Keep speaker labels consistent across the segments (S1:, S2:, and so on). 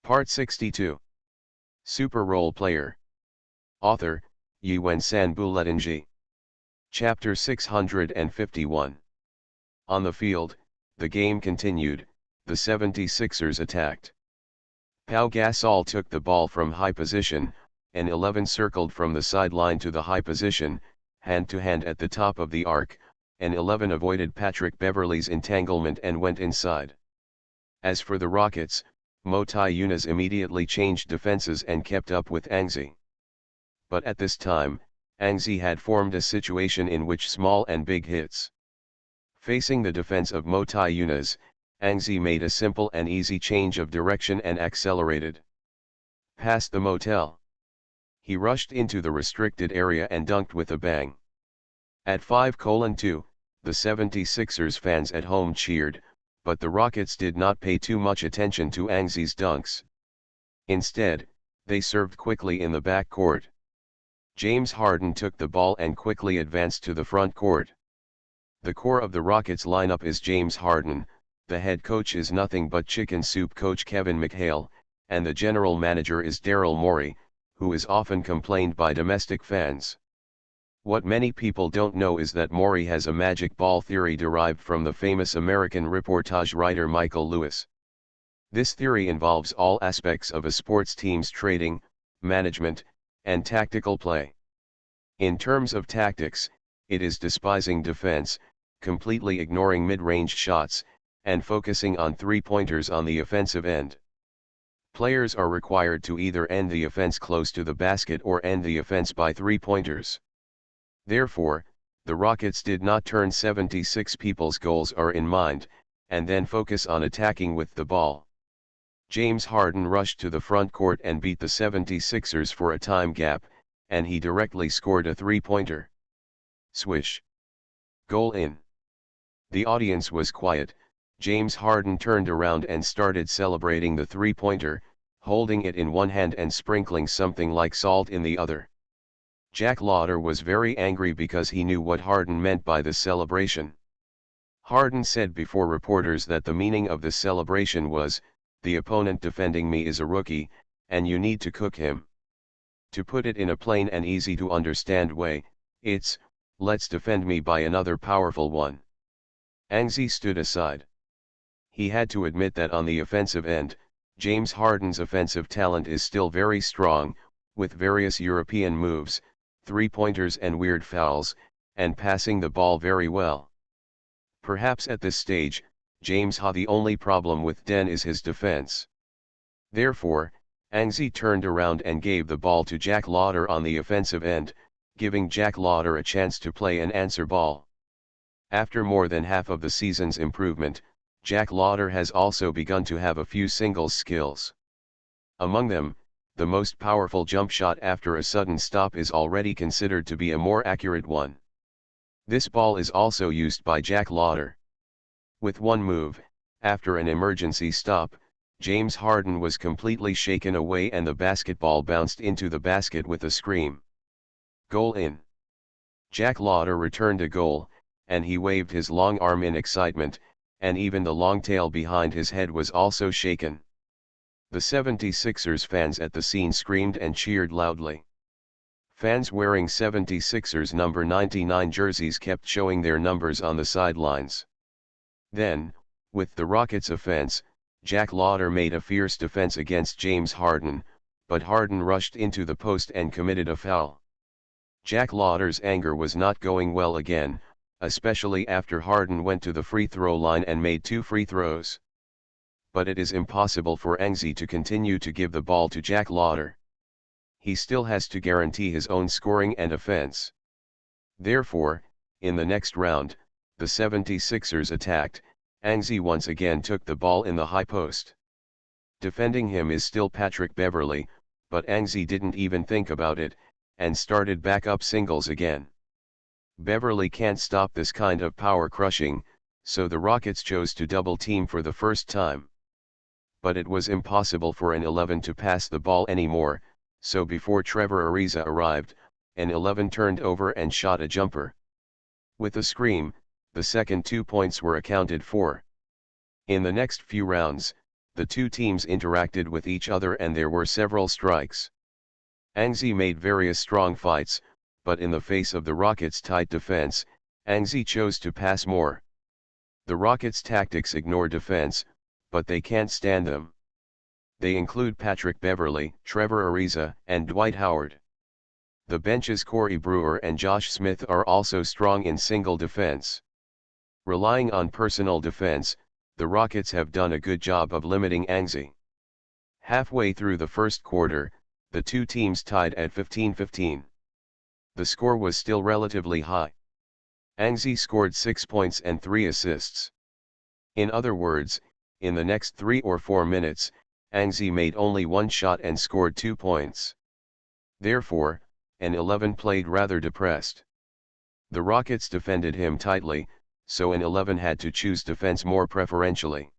S1: Part 62. Super Role Player. Author, Yuan-San Buletinji. Chapter 651. On the field, the game continued, the 76ers attacked. Pau Gasol took the ball from high position, and 11 circled from the sideline to the high position, hand-to-hand at the top of the arc, and 11 avoided Patrick Beverley's entanglement and went inside. As for the Rockets, MaleProtagonist immediately changed defenses and kept up with Angzi. But at this time, Angzi had formed a situation in which small and big hits. Facing the defense of MaleProtagonist, Angzi made a simple and easy change of direction and accelerated past the motel. He rushed into the restricted area and dunked with a bang. At 5:2, the 76ers fans at home cheered, but the Rockets did not pay too much attention to Angzi's dunks. Instead, they served quickly in the back court. James Harden took the ball and quickly advanced to the front court. The core of the Rockets lineup is James Harden, the head coach is nothing but chicken soup coach Kevin McHale, and the general manager is Daryl Morey, who is often complained by domestic fans. What many people don't know is that Morey has a magic ball theory derived from the famous American reportage writer Michael Lewis. This theory involves all aspects of a sports team's trading, management, and tactical play. In terms of tactics, it is despising defense, completely ignoring mid-range shots, and focusing on three-pointers on the offensive end. Players are required to either end the offense close to the basket or end the offense by three-pointers. Therefore, the Rockets did not turn 76 people's goals are in mind, and then focus on attacking with the ball. James Harden rushed to the front court and beat the 76ers for a time gap, and he directly scored a three-pointer. Swish. Goal in. The audience was quiet. James Harden turned around and started celebrating the three-pointer, holding it in one hand and sprinkling something like salt in the other. Jack Lauder was very angry because he knew what Harden meant by the celebration. Harden said before reporters that the meaning of the celebration was, the opponent defending me is a rookie, and you need to cook him. To put it in a plain and easy to understand way, it's, let's defend me by another powerful one. Angzi stood aside. He had to admit that on the offensive end, James Harden's offensive talent is still very strong, with various European moves, three-pointers and weird fouls, and passing the ball very well. Perhaps at this stage, the only problem with Den is his defense. Therefore, Angzi turned around and gave the ball to Jack Lauder on the offensive end, giving Jack Lauder a chance to play an answer ball. After more than half of the season's improvement, Jack Lauder has also begun to have a few singles skills. Among them, the most powerful jump shot after a sudden stop is already considered to be a more accurate one. This ball is also used by Jack Lauder. With one move, after an emergency stop, James Harden was completely shaken away and the basketball bounced into the basket with a scream. Goal in. Jack Lauder returned a goal, and he waved his long arm in excitement, and even the long tail behind his head was also shaken. The 76ers fans at the scene screamed and cheered loudly. Fans wearing 76ers number 99 jerseys kept showing their numbers on the sidelines. Then, with the Rockets' offense, Jack Lauder made a fierce defense against James Harden, but Harden rushed into the post and committed a foul. Jack Lauder's anger was not going well again, especially after Harden went to the free throw line and made 2 free throws. But it is impossible for Angzi to continue to give the ball to Jack Lauder. He still has to guarantee his own scoring and offense. Therefore, in the next round, the 76ers attacked. Angzi once again took the ball in the high post. Defending him is still Patrick Beverley, but Angzi didn't even think about it, and started back up singles again. Beverley can't stop this kind of power crushing, so the Rockets chose to double team for the first time. But it was impossible for an 11 to pass the ball anymore, so before Trevor Ariza arrived, an 11 turned over and shot a jumper. With a scream, the second 2 points were accounted for. In the next few rounds, the two teams interacted with each other and there were several strikes. Angzi made various strong fights, but in the face of the Rockets' tight defense, Angzi chose to pass more. The Rockets' tactics ignore defense, but they can't stand them. They include Patrick Beverley, Trevor Ariza, and Dwight Howard. The bench's Corey Brewer and Josh Smith are also strong in single defense. Relying on personal defense, the Rockets have done a good job of limiting Angzi. Halfway through the first quarter, the two teams tied at 15-15. The score was still relatively high. Angzi scored 6 points and 3 assists. In other words, in the next 3 or 4 minutes, Angzi made only one shot and scored 2 points. Therefore, an 11 played rather depressed. The Rockets defended him tightly, so an 11 had to choose defense more preferentially.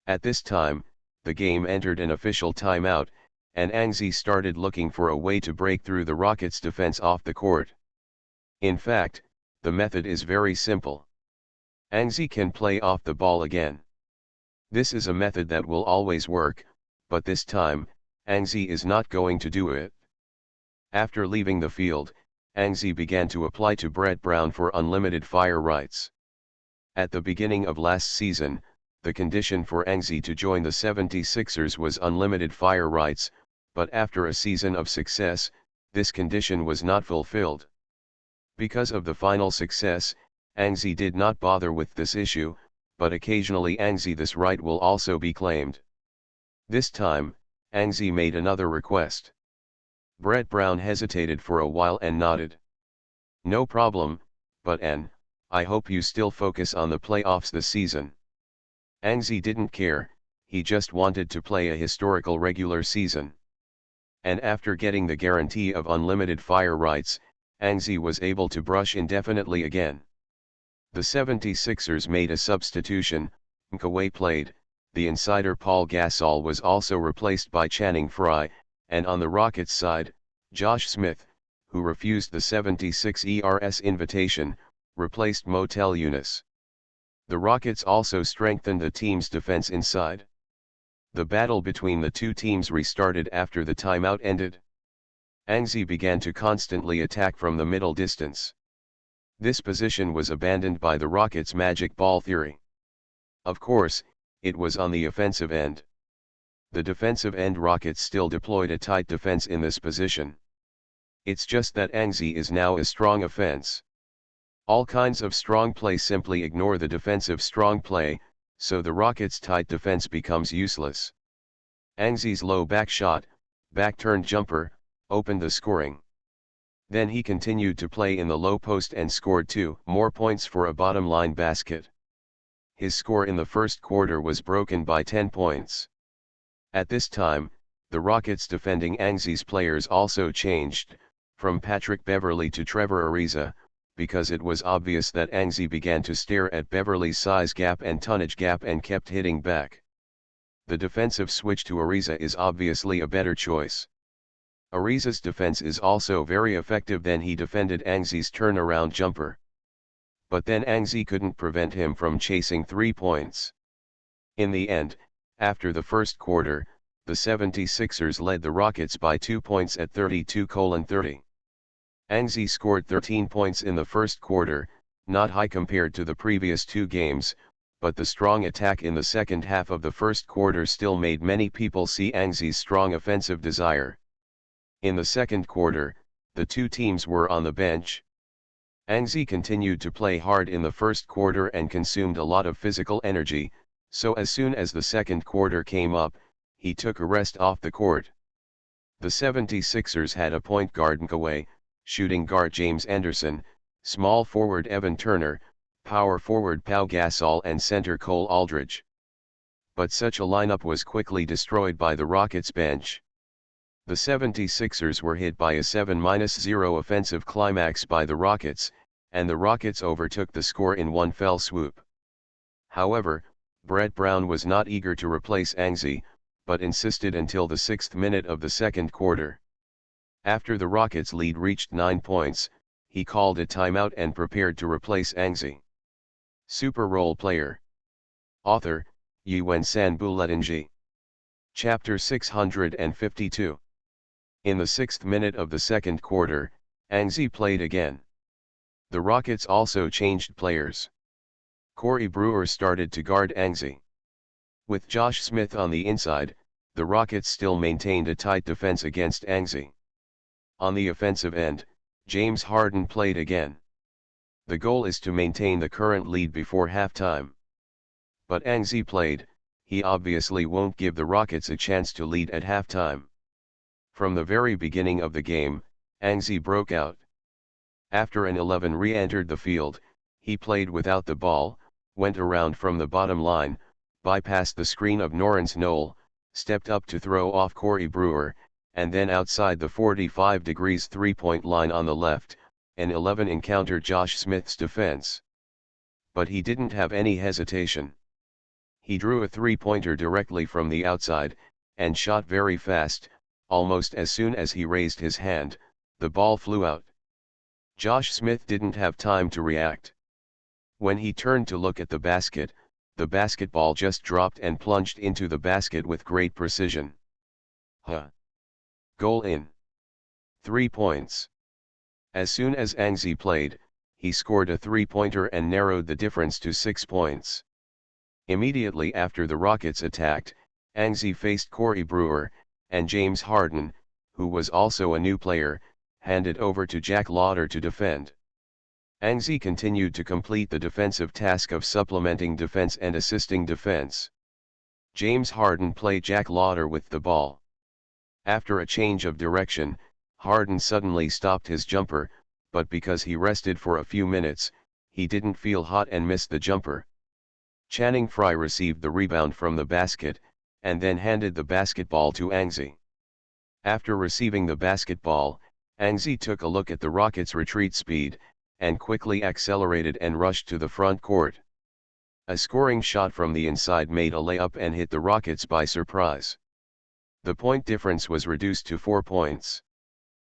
S1: At this time, the game entered an official timeout, and Angzi started looking for a way to break through the Rockets' defense off the court. In fact, the method is very simple. Angzi can play off the ball again. This is a method that will always work, but this time, Angzi is not going to do it. After leaving the field, Angzi began to apply to Brett Brown for unlimited fire rights. At the beginning of last season, the condition for Angzi to join the 76ers was unlimited fire rights, but after a season of success, this condition was not fulfilled. Because of the final success, Angzi did not bother with this issue, but occasionally Angzi this right will also be claimed. This time, Angzi made another request. Brett Brown hesitated for a while and nodded. "No problem, but I hope you still focus on the playoffs this season." Angzi didn't care, he just wanted to play a historical regular season. And after getting the guarantee of unlimited fire rights, Angzi was able to brush indefinitely again. The 76ers made a substitution. Nkaway played, the insider Paul Gasol was also replaced by Channing Frye, and on the Rockets side, Josh Smith, who refused the 76ers invitation, replaced Motel Eunice. The Rockets also strengthened the team's defense inside. The battle between the two teams restarted after the timeout ended. Angzi began to constantly attack from the middle distance. This position was abandoned by the Rockets' magic ball theory. Of course, it was on the offensive end. The defensive end Rockets still deployed a tight defense in this position. It's just that Angzi is now a strong offense. All kinds of strong play simply ignore the defensive strong play, so the Rockets' tight defense becomes useless. Angzi's low back shot, back-turned jumper, opened the scoring. Then he continued to play in the low post and scored 2 more points for a bottom-line basket. His score in the first quarter was broken by 10 points. At this time, the Rockets defending Angzi's players also changed, from Patrick Beverley to Trevor Ariza, because it was obvious that Angzi began to stare at Beverley's size gap and tonnage gap and kept hitting back. The defensive switch to Ariza is obviously a better choice. Ariza's defense is also very effective than he defended Angzi's turnaround jumper. But then Angzi couldn't prevent him from chasing 3 points. In the end, after the first quarter, the 76ers led the Rockets by 2 points at 32-30. Angzi scored 13 points in the first quarter, not high compared to the previous 2 games, but the strong attack in the second half of the first quarter still made many people see Angzi's strong offensive desire. In the second quarter, the two teams were on the bench. Angzi continued to play hard in the first quarter and consumed a lot of physical energy, so as soon as the second quarter came up, he took a rest off the court. The 76ers had a point guard Nkaway, shooting guard James Anderson, small forward Evan Turner, power forward Pau Gasol and center Cole Aldridge. But such a lineup was quickly destroyed by the Rockets bench. The 76ers were hit by a 7-0 offensive climax by the Rockets, and the Rockets overtook the score in one fell swoop. However, Brett Brown was not eager to replace Angzi, but insisted until the 6th minute of the second quarter. After the Rockets' lead reached 9 points, he called a timeout and prepared to replace Angzi. Super Role Player. Author, Yuen San Buletinji. Chapter 652. In the 6th minute of the second quarter, Anzi played again. The Rockets also changed players. Corey Brewer started to guard Anzi. With Josh Smith on the inside, the Rockets still maintained a tight defense against Anzi. On the offensive end, James Harden played again. The goal is to maintain the current lead before halftime. But Anzi played, he obviously won't give the Rockets a chance to lead at halftime. From the very beginning of the game, Anzi broke out. After an 11 re-entered the field, he played without the ball, went around from the bottom line, bypassed the screen of Norrance Noel, stepped up to throw off Corey Brewer, and then outside the 45 degrees three-point line on the left, an 11 encountered Josh Smith's defense. But he didn't have any hesitation. He drew a three-pointer directly from the outside, and shot very fast. Almost as soon as he raised his hand, the ball flew out. Josh Smith didn't have time to react. When he turned to look at the basketball just dropped and plunged into the basket with great precision. Goal in. 3 points. As soon as Anzi played, he scored a three-pointer and narrowed the difference to 6 points. Immediately after the Rockets attacked, Anzi faced Corey Brewer, and James Harden, who was also a new player, handed over to Jack Lauder to defend. Anzi continued to complete the defensive task of supplementing defense and assisting defense. James Harden played Jack Lauder with the ball. After a change of direction, Harden suddenly stopped his jumper, but because he rested for a few minutes, he didn't feel hot and missed the jumper. Channing Frye received the rebound from the basket, and then handed the basketball to Anzi. After receiving the basketball, Anzi took a look at the Rockets' retreat speed, and quickly accelerated and rushed to the front court. A scoring shot from the inside made a layup and hit the Rockets by surprise. The point difference was reduced to 4 points.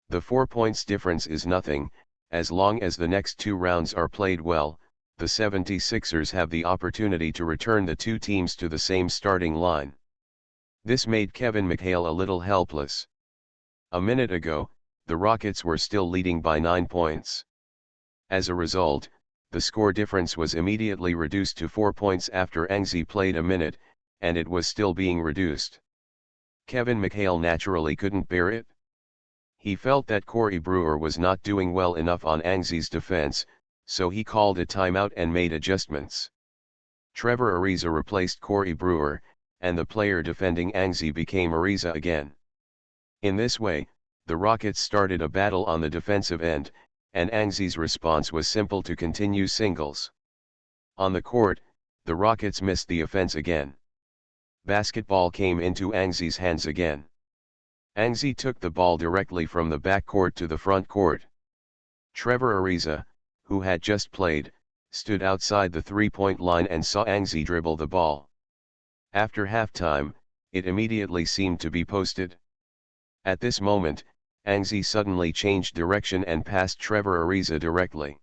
S1: The 4 points difference is nothing, as long as the next 2 rounds are played well. The 76ers have the opportunity to return the two teams to the same starting line. This made Kevin McHale a little helpless. A minute ago, the Rockets were still leading by 9 points. As a result, the score difference was immediately reduced to 4 points after Anzi played a minute, and it was still being reduced. Kevin McHale naturally couldn't bear it. He felt that Corey Brewer was not doing well enough on Anzi's defense, so he called a timeout and made adjustments. Trevor Ariza replaced Corey Brewer, and the player defending Anzi became Ariza again. In this way, the Rockets started a battle on the defensive end, and Anzi's response was simple: to continue singles. On the court, the Rockets missed the offense again. Basketball came into Anzi's hands again. Anzi took the ball directly from the backcourt to the front court. Trevor Ariza, who had just played, stood outside the three-point line and saw Anzi dribble the ball. After halftime, it immediately seemed to be posted. At this moment, Anzi suddenly changed direction and passed Trevor Ariza directly.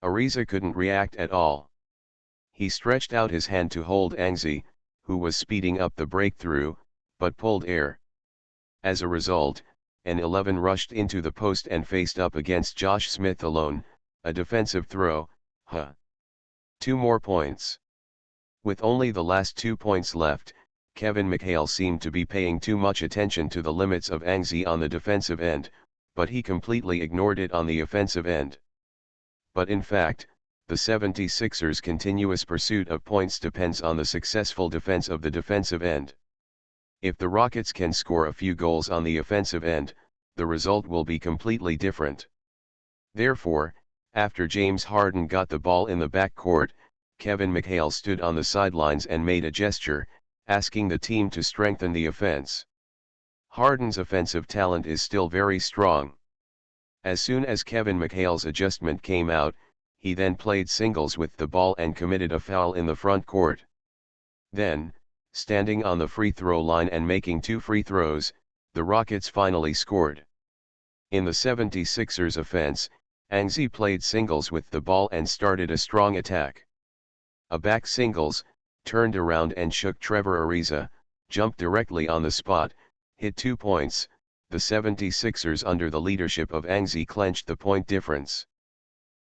S1: Ariza couldn't react at all. He stretched out his hand to hold Anzi, who was speeding up the breakthrough, but pulled air. As a result, an 11 rushed into the post and faced up against Josh Smith alone, a defensive throw. 2 more points. With only the last 2 points left, Kevin McHale seemed to be paying too much attention to the limits of Anzi on the defensive end, but he completely ignored it on the offensive end. But in fact, the 76ers' continuous pursuit of points depends on the successful defense of the defensive end. If the Rockets can score a few goals on the offensive end, the result will be completely different. Therefore, after James Harden got the ball in the backcourt, Kevin McHale stood on the sidelines and made a gesture, asking the team to strengthen the offense. Harden's offensive talent is still very strong. As soon as Kevin McHale's adjustment came out, he then played singles with the ball and committed a foul in the front court. Then, standing on the free throw line and making 2 free throws, the Rockets finally scored. In the 76ers offense, Anzi played singles with the ball and started a strong attack. A back singles, turned around and shook Trevor Ariza, jumped directly on the spot, hit 2 points. The 76ers under the leadership of Angzi clenched the point difference.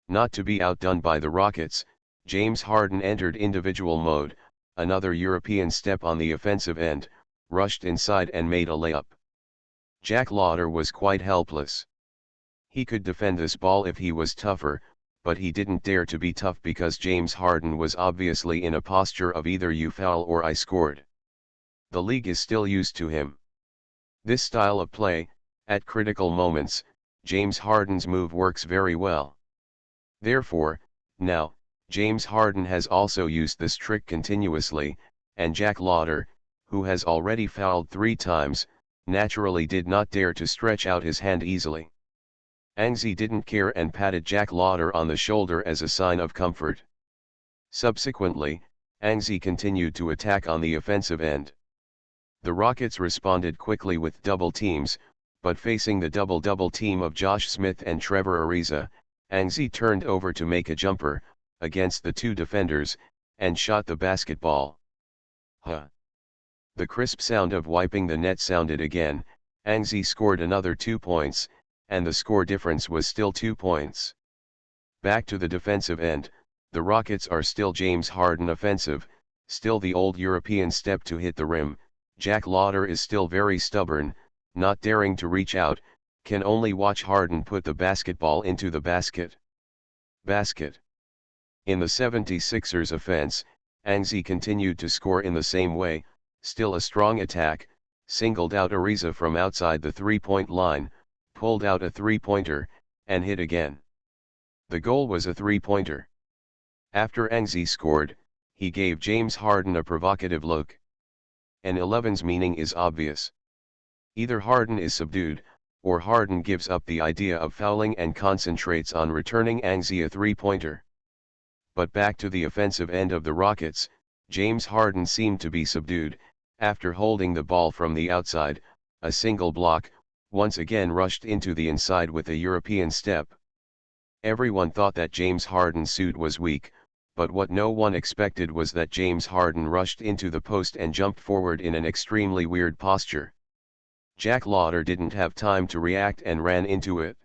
S1: Not to be outdone by the Rockets, James Harden entered individual mode, another European step on the offensive end, rushed inside and made a layup. Jack Lauder was quite helpless. He could defend this ball if he was tougher, but he didn't dare to be tough because James Harden was obviously in a posture of either you foul or I scored. The league is still used to him. This style of play, at critical moments, James Harden's move works very well. Therefore, now, James Harden has also used this trick continuously, and Jack Lauder, who has already fouled 3 times, naturally did not dare to stretch out his hand easily. Angzi didn't care and patted Jack Lauder on the shoulder as a sign of comfort. Subsequently, Angzi continued to attack on the offensive end. The Rockets responded quickly with double teams, but facing the double-double team of Josh Smith and Trevor Ariza, Angzi turned over to make a jumper, against the 2 defenders, and shot the basketball. The crisp sound of wiping the net sounded again. Angzi scored another 2 points, and the score difference was still 2 points. Back to the defensive end, the Rockets are still James Harden offensive, still the old European step to hit the rim. Jack Lauder is still very stubborn, not daring to reach out, can only watch Harden put the basketball into the basket. In the 76ers offense, Angzi continued to score in the same way, still a strong attack, singled out Ariza from outside the 3-point line, pulled out a 3-pointer, and hit again. The goal was a 3-pointer. After Angzi scored, he gave James Harden a provocative look. An 11's meaning is obvious. Either Harden is subdued, or Harden gives up the idea of fouling and concentrates on returning Angzi a 3-pointer. But back to the offensive end of the Rockets, James Harden seemed to be subdued. After holding the ball from the outside, a single block, once again rushed into the inside with a European step. Everyone thought that James Harden's suit was weak, but what no one expected was that James Harden rushed into the post and jumped forward in an extremely weird posture. Jack Lauder didn't have time to react and ran into it.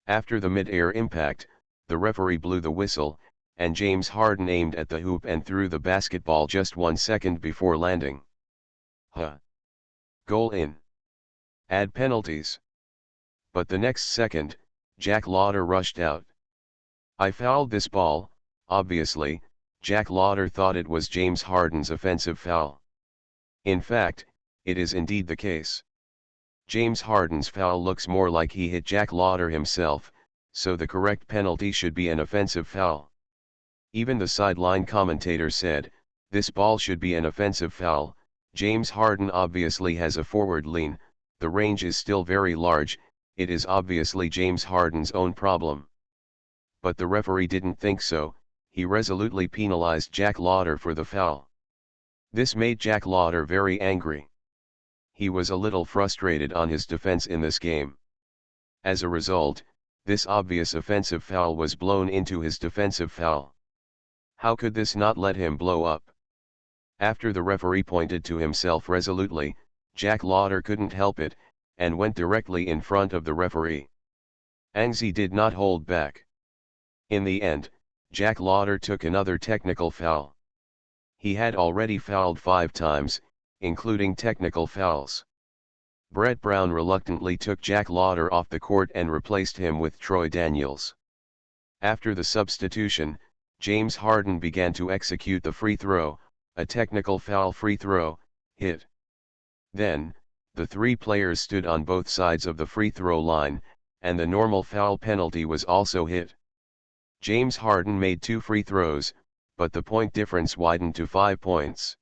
S1: After the mid-air impact, the referee blew the whistle, and James Harden aimed at the hoop and threw the basketball just 1 second before landing. Goal in. Add penalties. But the next second, Jack Lauder rushed out. I fouled this ball. Obviously, Jack Lauder thought it was James Harden's offensive foul. In fact, it is indeed the case. James Harden's foul looks more like he hit Jack Lauder himself, so the correct penalty should be an offensive foul. Even the sideline commentator said, "This ball should be an offensive foul. James Harden obviously has a forward lean, the range is still very large, it is obviously James Harden's own problem." But the referee didn't think so, he resolutely penalized Jack Lauder for the foul. This made Jack Lauder very angry. He was a little frustrated on his defense in this game. As a result, this obvious offensive foul was blown into his defensive foul. How could this not let him blow up? After the referee pointed to himself resolutely, Jack Lauder couldn't help it, and went directly in front of the referee. Angzi did not hold back. In the end, Jack Lauder took another technical foul. He had already fouled 5 times, including technical fouls. Brett Brown reluctantly took Jack Lauder off the court and replaced him with Troy Daniels. After the substitution, James Harden began to execute the free throw, a technical foul free throw, hit. Then, the 3 players stood on both sides of the free throw line, and the normal foul penalty was also hit. James Harden made 2 free throws, but the point difference widened to 5 points.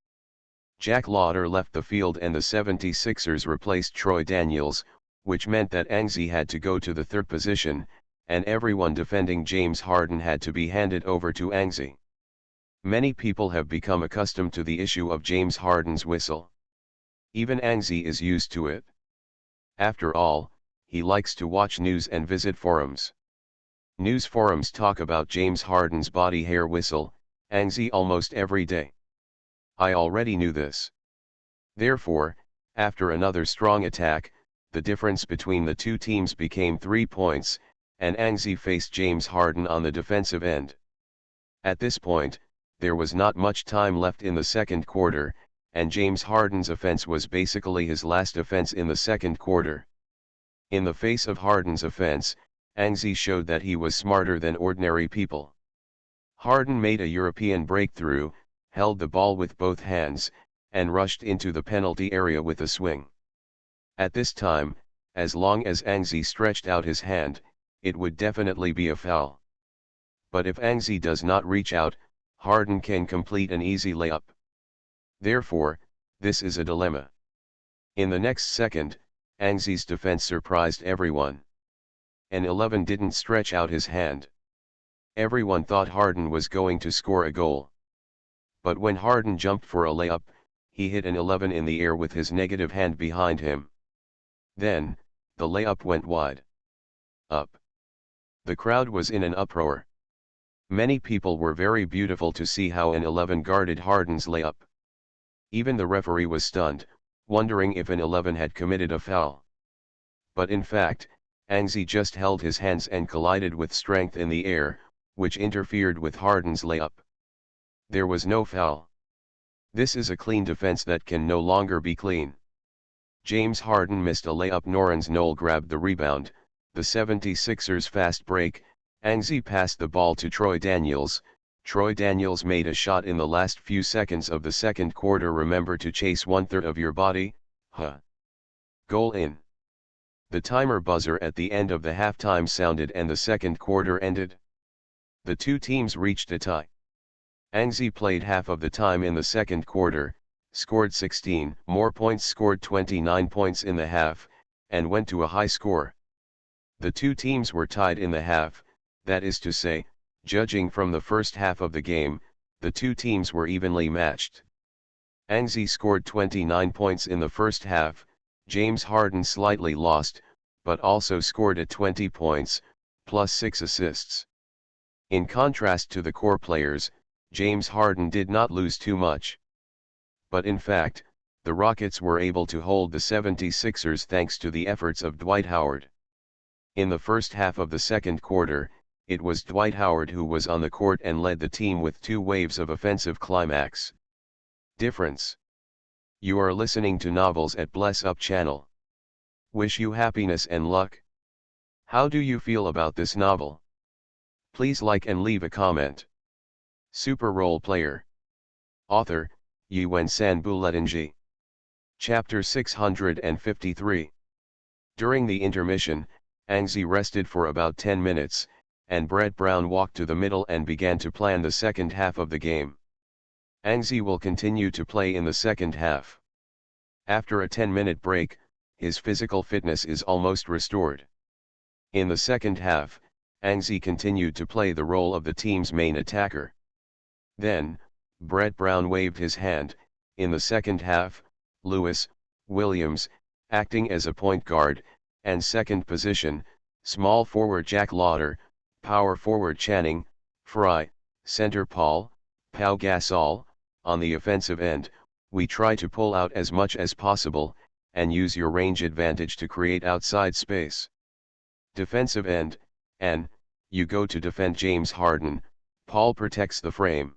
S1: Jack Lauder left the field and the 76ers replaced Troy Daniels, which meant that Angzi had to go to the 3rd position, and everyone defending James Harden had to be handed over to Angzi. Many people have become accustomed to the issue of James Harden's whistle. Even Angzi is used to it. After all, he likes to watch news and visit forums. News forums talk about James Harden's body hair whistle, Angzi almost every day. I already knew this. Therefore, after another strong attack, the difference between the two teams became 3 points, and Anxi faced James Harden on the defensive end. At this point, there was not much time left in the second quarter, and James Harden's offense was basically his last offense in the second quarter. In the face of Harden's offense, Anxi showed that he was smarter than ordinary people. Harden made a European breakthrough, held the ball with both hands, and rushed into the penalty area with a swing. At this time, as long as Anxi stretched out his hand, it would definitely be a foul. But if Anxi does not reach out, Harden can complete an easy layup. Therefore, this is a dilemma. In the next second, Anxi's defense surprised everyone. An 11 didn't stretch out his hand. Everyone thought Harden was going to score a goal. But when Harden jumped for a layup, he hit an 11 in the air with his negative hand behind him. Then, the layup went wide. Up. The crowd was in an uproar. Many people were very beautiful to see how an 11 guarded Harden's layup. Even the referee was stunned, wondering if an 11 had committed a foul. But in fact, Anxi just held his hands and collided with strength in the air, which interfered with Harden's layup. There was no foul. This is a clean defense that can no longer be clean. James Harden missed a layup. Noren's Noel grabbed the rebound, the 76ers fast break, Anxi passed the ball to Troy Daniels. Troy Daniels made a shot in the last few seconds of the second quarter. Remember to chase 1/3 of your body, huh? Goal in. The timer buzzer at the end of the halftime sounded and the second quarter ended. The two teams reached a tie. Anxi played half of the time in the second quarter, scored 16 more points, scored 29 points in the half, and went to a high score. The two teams were tied in the half, that is to say, judging from the first half of the game, the two teams were evenly matched. Anxi scored 29 points in the first half, James Harden slightly lost, but also scored at 20 points, plus 6 assists. In contrast to the core players, James Harden did not lose too much. But in fact, the Rockets were able to hold the 76ers thanks to the efforts of Dwight Howard. In the first half of the second quarter, it was Dwight Howard who was on the court and led the team with 2 waves of offensive climax. Difference. You are listening to Novels at Bless Up channel. Wish you happiness and luck. How do you feel about this novel? Please like and leave a comment. Super Role Player. Author, Yuen Sanbuletnji. Chapter 653. During the intermission, Anxi rested for about 10 minutes, and Brett Brown walked to the middle and began to plan the second half of the game. Anxi will continue to play in the second half. After a 10-minute break, his physical fitness is almost restored. In the second half, Anxi continued to play the role of the team's main attacker. Then, Brett Brown waved his hand. In the second half, Lewis, Williams, acting as a point guard, and second position, small forward Jack Lauder, power forward Channing, Frye, center Paul, Pau Gasol. On the offensive end, we try to pull out as much as possible, and use your range advantage to create outside space. Defensive end, and, you go to defend James Harden, Paul protects the frame.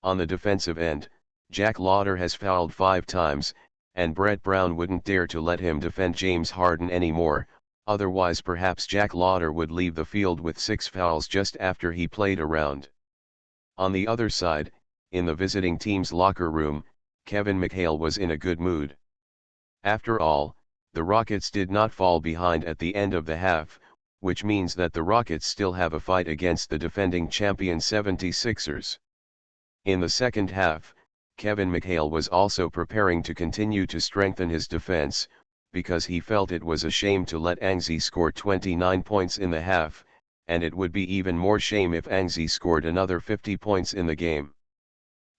S1: On the defensive end, Jack Lauder has fouled 5 times, and Brett Brown wouldn't dare to let him defend James Harden anymore, otherwise perhaps Jack Lauder would leave the field with 6 fouls just after he played a round. On the other side, in the visiting team's locker room, Kevin McHale was in a good mood. After all, the Rockets did not fall behind at the end of the half, which means that the Rockets still have a fight against the defending champion 76ers. In the second half, Kevin McHale was also preparing to continue to strengthen his defense, because he felt it was a shame to let Anxi score 29 points in the half, and it would be even more shame if Anxi scored another 50 points in the game.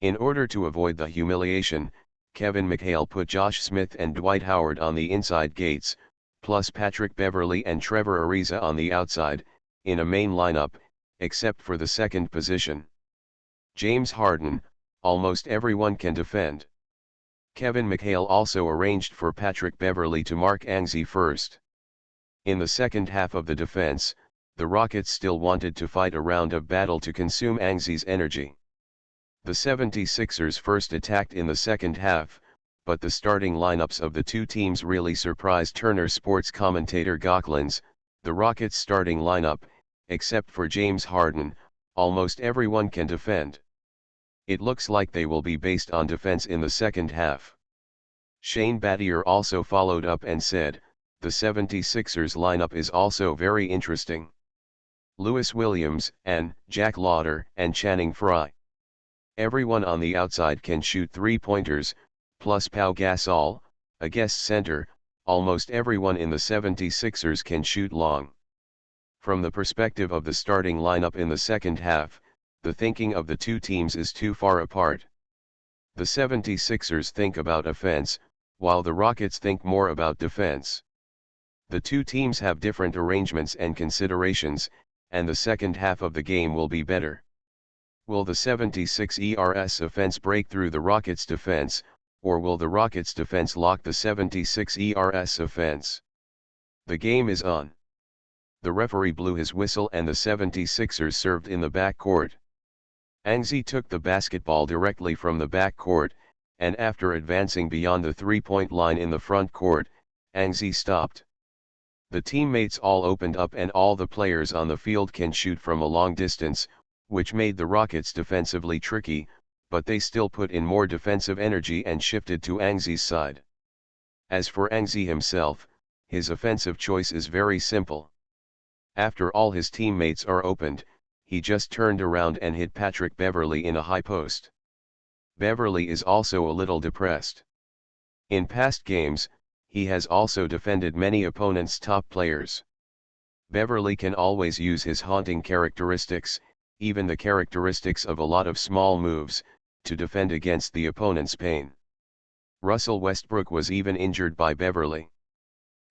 S1: In order to avoid the humiliation, Kevin McHale put Josh Smith and Dwight Howard on the inside gates, plus Patrick Beverley and Trevor Ariza on the outside, in a main lineup, except for the second position. James Harden, almost everyone can defend. Kevin McHale also arranged for Patrick Beverley to mark Angie first. In the second half of the defense, the Rockets still wanted to fight a round of battle to consume Angie's energy. The 76ers first attacked in the second half, but the starting lineups of the two teams really surprised Turner sports commentator Gauklins. The Rockets' starting lineup, except for James Harden, almost everyone can defend. It looks like they will be based on defense in the second half. Shane Battier also followed up and said, the 76ers lineup is also very interesting. Lewis Williams, and Jack Lauder, and Channing Frye. Everyone on the outside can shoot three-pointers, plus Pau Gasol, a guest center. Almost everyone in the 76ers can shoot long. From the perspective of the starting lineup in the second half, the thinking of the two teams is too far apart. The 76ers think about offense, while the Rockets think more about defense. The two teams have different arrangements and considerations, and the second half of the game will be better. Will the 76ers offense break through the Rockets' defense, or will the Rockets' defense lock the 76ers offense? The game is on. The referee blew his whistle and the 76ers served in the backcourt. Angie took the basketball directly from the backcourt, and after advancing beyond the three-point line in the front court, Angie stopped. The teammates all opened up and all the players on the field can shoot from a long distance, which made the Rockets defensively tricky, but they still put in more defensive energy and shifted to Angie's side. As for Angie himself, his offensive choice is very simple. After all his teammates are opened, he just turned around and hit Patrick Beverley in a high post. Beverley is also a little depressed. In past games, he has also defended many opponents' top players. Beverley can always use his haunting characteristics, even the characteristics of a lot of small moves, to defend against the opponent's pain. Russell Westbrook was even injured by Beverley.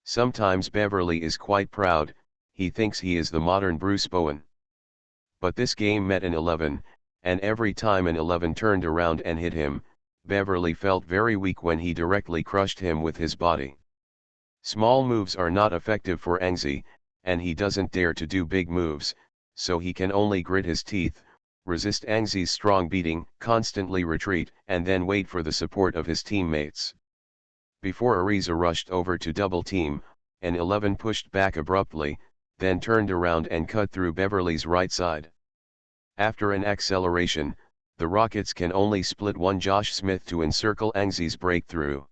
S1: Sometimes Beverley is quite proud, he thinks he is the modern Bruce Bowen. But this game met an 11, and every time an 11 turned around and hit him, Beverley felt very weak when he directly crushed him with his body. Small moves are not effective for Angie, and he doesn't dare to do big moves, so he can only grit his teeth, resist Angie's strong beating, constantly retreat, and then wait for the support of his teammates. Before Ariza rushed over to double team, an 11 pushed back abruptly, then turned around and cut through Beverley's right side. After an acceleration, the Rockets can only split one Josh Smith to encircle Angie's breakthrough.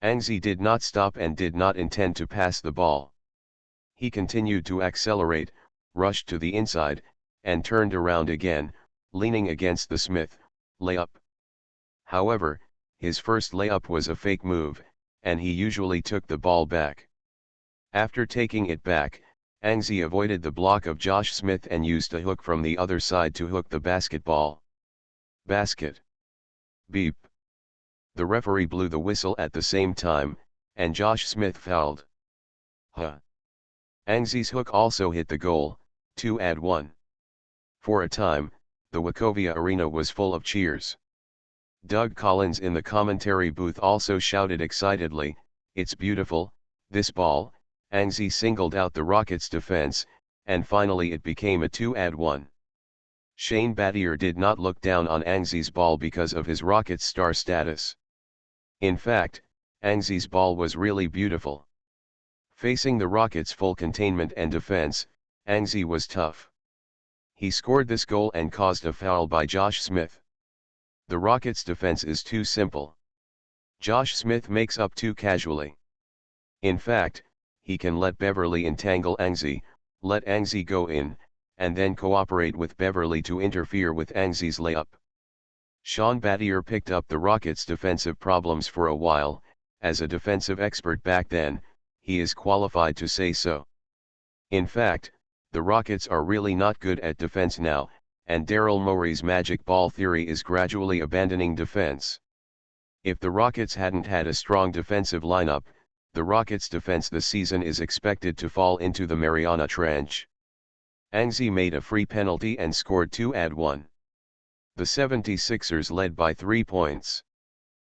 S1: Angie did not stop and did not intend to pass the ball. He continued to accelerate, rushed to the inside, and turned around again, leaning against the Smith layup. However, his first layup was a fake move, and he usually took the ball back. After taking it back, Angie avoided the block of Josh Smith and used a hook from the other side to hook the basketball. Basket. Beep. The referee blew the whistle at the same time, and Josh Smith fouled. Angie's hook also hit the goal, 2-1. For a time, the Wachovia Arena was full of cheers. Doug Collins in the commentary booth also shouted excitedly, "It's beautiful, this ball." Angie singled out the Rockets' defense, and finally it became a 2-1. Shane Battier did not look down on Angie's ball because of his Rockets star status. In fact, Angie's ball was really beautiful. Facing the Rockets' full containment and defense, Angie was tough. He scored this goal and caused a foul by Josh Smith. The Rockets' defense is too simple. Josh Smith makes up too casually. In fact, he can let Beverley entangle Angie, let Angie go in, and then cooperate with Beverley to interfere with Angie's layup. Sean Battier picked up the Rockets' defensive problems for a while. As a defensive expert back then, he is qualified to say so. In fact, the Rockets are really not good at defense now, and Daryl Morey's magic ball theory is gradually abandoning defense. If the Rockets hadn't had a strong defensive lineup, the Rockets' defense this season is expected to fall into the Mariana Trench. Angie made a free penalty and scored 2-1. The 76ers led by 3 points.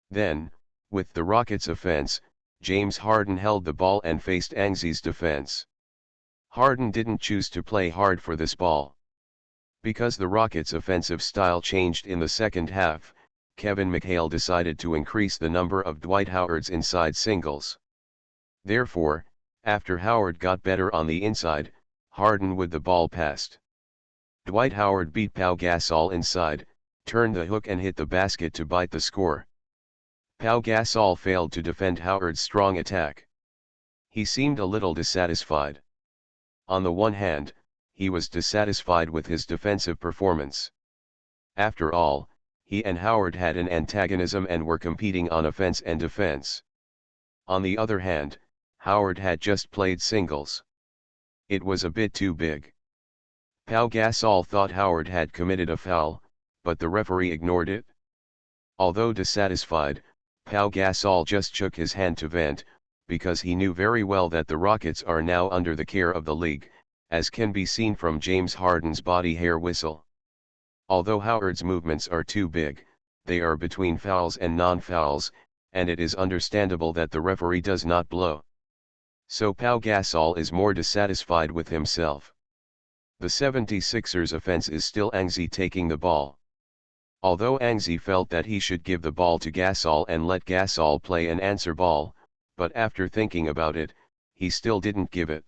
S1: Then, With the Rockets' offense, James Harden held the ball and faced Angzi's defense. Harden didn't choose to play hard for this ball. Because the Rockets' offensive style changed in the second half, Kevin McHale decided to increase the number of Dwight Howard's inside singles. Therefore, after Howard got better on the inside, Harden with the ball passed. Dwight Howard beat Pau Gasol inside, turned the hook and hit the basket to bite the score. Pau Gasol failed to defend Howard's strong attack. He seemed a little dissatisfied. On the one hand, he was dissatisfied with his defensive performance. After all, he and Howard had an antagonism and were competing on offense and defense. On the other hand, Howard had just played singles. It was a bit too big. Pau Gasol thought Howard had committed a foul, but the referee ignored it. Although dissatisfied, Pau Gasol just shook his hand to vent, because he knew very well that the Rockets are now under the care of the league, as can be seen from James Harden's body hair whistle. Although Howard's movements are too big, they are between fouls and non-fouls, and it is understandable that the referee does not blow. So Pau Gasol is more dissatisfied with himself. The 76ers offense is still Angzi taking the ball. Although Angzi felt that he should give the ball to Gasol and let Gasol play an answer ball, but after thinking about it, he still didn't give it.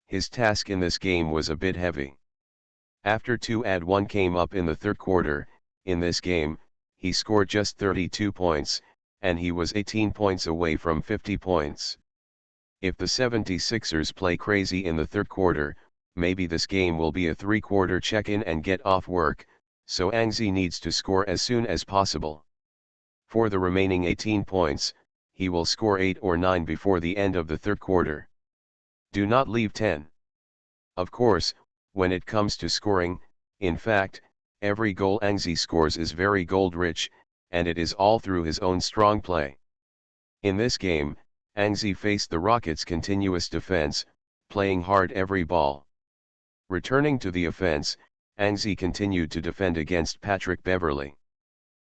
S1: His task in this game was a bit heavy. After 2-1 came up in the third quarter, in this game, he scored just 32 points, and he was 18 points away from 50 points. If the 76ers play crazy in the third quarter, maybe this game will be a three-quarter check-in and get off work, so Angzi needs to score as soon as possible. For the remaining 18 points, he will score 8 or 9 before the end of the third quarter. Do not leave 10. Of course, when it comes to scoring, in fact, every goal Angzi scores is very gold-rich, and it is all through his own strong play. In this game, Angzi faced the Rockets' continuous defense, playing hard every ball. Returning to the offense, Angzi continued to defend against Patrick Beverley.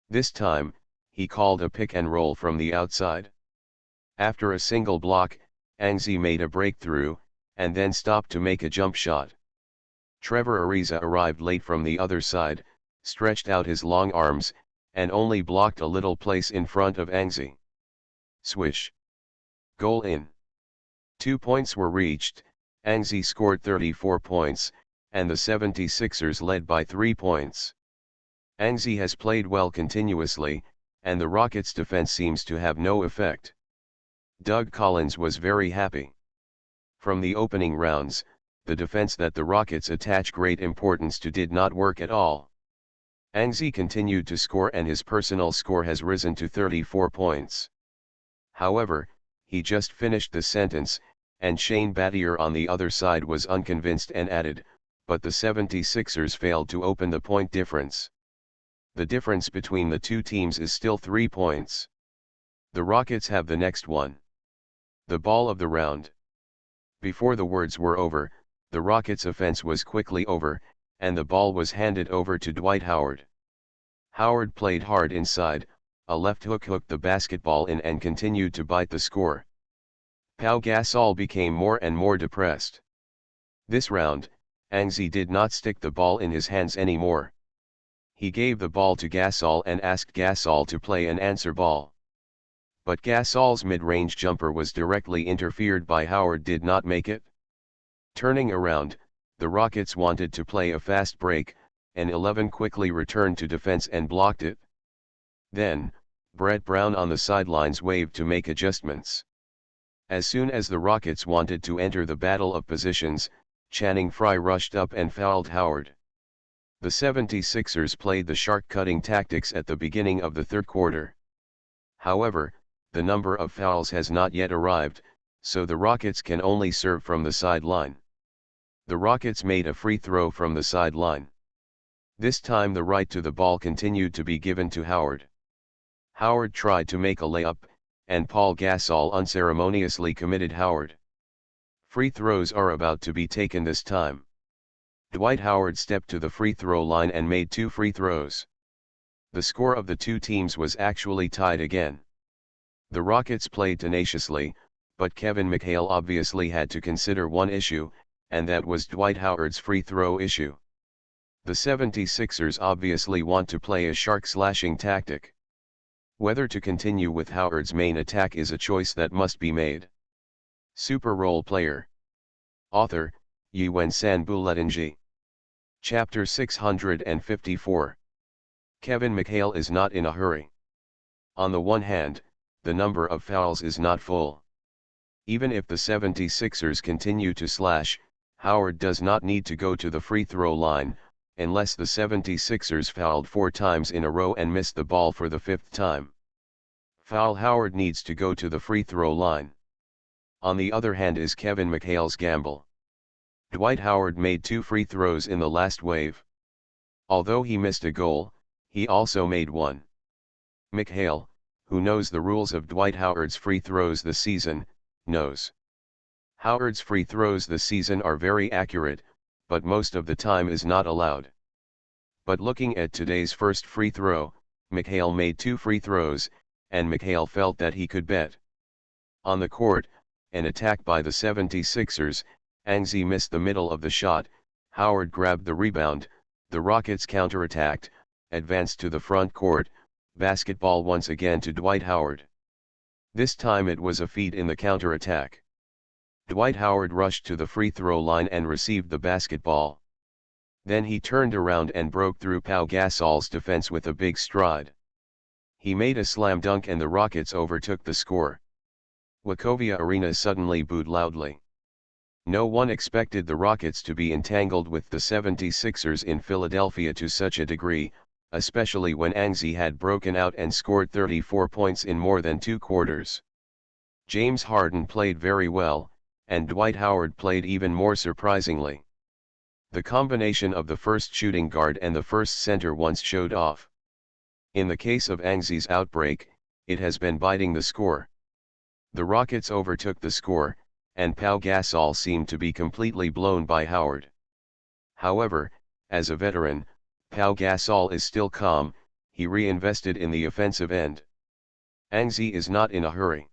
S1: This time, he called a pick and roll from the outside. After a single block, Angzi made a breakthrough, and then stopped to make a jump shot. Trevor Ariza arrived late from the other side, stretched out his long arms, and only blocked a little place in front of Angzi. Swish. Goal in. 2 points were reached, Angzi scored 34 points, and the 76ers led by 3 points. Angzi has played well continuously, and the Rockets' defense seems to have no effect. Doug Collins was very happy. From the opening rounds, the defense that the Rockets attach great importance to did not work at all. Angzi continued to score and his personal score has risen to 34 points. However, he just finished the sentence, and Shane Battier on the other side was unconvinced and added, but the 76ers failed to open the point difference. The difference between the two teams is still 3 points. The Rockets have the next one. The ball of the round. Before the words were over, the Rockets' offense was quickly over, and the ball was handed over to Dwight Howard. Howard played hard inside, a left hook hooked the basketball in and continued to bite the score. Pau Gasol became more and more depressed. This round, Angzi did not stick the ball in his hands anymore. He gave the ball to Gasol and asked Gasol to play an answer ball. But Gasol's mid-range jumper was directly interfered by. Howard did not make it. Turning around, the Rockets wanted to play a fast break, and 11 quickly returned to defense and blocked it. Then, Brett Brown on the sidelines waved to make adjustments. As soon as the Rockets wanted to enter the battle of positions, Channing Frye rushed up and fouled Howard. The 76ers played the shark-cutting tactics at the beginning of the third quarter. However, the number of fouls has not yet arrived, so the Rockets can only serve from the sideline. The Rockets made a free throw from the sideline. This time the right to the ball continued to be given to Howard. Howard tried to make a layup, and Paul Gasol unceremoniously committed Howard. Free throws are about to be taken this time. Dwight Howard stepped to the free throw line and made 2 free throws. The score of the two teams was actually tied again. The Rockets played tenaciously, but Kevin McHale obviously had to consider one issue, and that was Dwight Howard's free throw issue. The 76ers obviously want to play a shark slashing tactic. Whether to continue with Howard's main attack is a choice that must be made. Super Role Player. Author, Yuen San Buletinji. Chapter 654. Kevin McHale is not in a hurry. On the one hand, the number of fouls is not full. Even if the 76ers continue to slash, Howard does not need to go to the free throw line, unless the 76ers fouled 4 times in a row and missed the ball for the 5th time. Foul Howard needs to go to the free throw line. On the other hand is Kevin McHale's gamble. Dwight Howard made 2 free throws in the last wave. Although he missed a goal, he also made one. McHale, who knows the rules of Dwight Howard's free throws this season, knows. Howard's free throws this season are very accurate, but most of the time is not allowed. But looking at today's first free throw, McHale made 2 free throws, and McHale felt that he could bet. On the court, an attack by the 76ers, Anzi missed the middle of the shot, Howard grabbed the rebound, the Rockets counterattacked, advanced to the front court, basketball once again to Dwight Howard. This time it was a feat in the counterattack. Dwight Howard rushed to the free throw line and received the basketball. Then he turned around and broke through Pau Gasol's defense with a big stride. He made a slam dunk and the Rockets overtook the score. Wachovia Arena suddenly booed loudly. No one expected the Rockets to be entangled with the 76ers in Philadelphia to such a degree, especially when Anzi had broken out and scored 34 points in more than 2 quarters. James Harden played very well, and Dwight Howard played even more surprisingly. The combination of the first shooting guard and the first center once showed off. In the case of Anzi's outbreak, it has been biting the score. The Rockets overtook the score, and Pau Gasol seemed to be completely blown by Howard. However, as a veteran, Pau Gasol is still calm, he reinvested in the offensive end. Anzi is not in a hurry.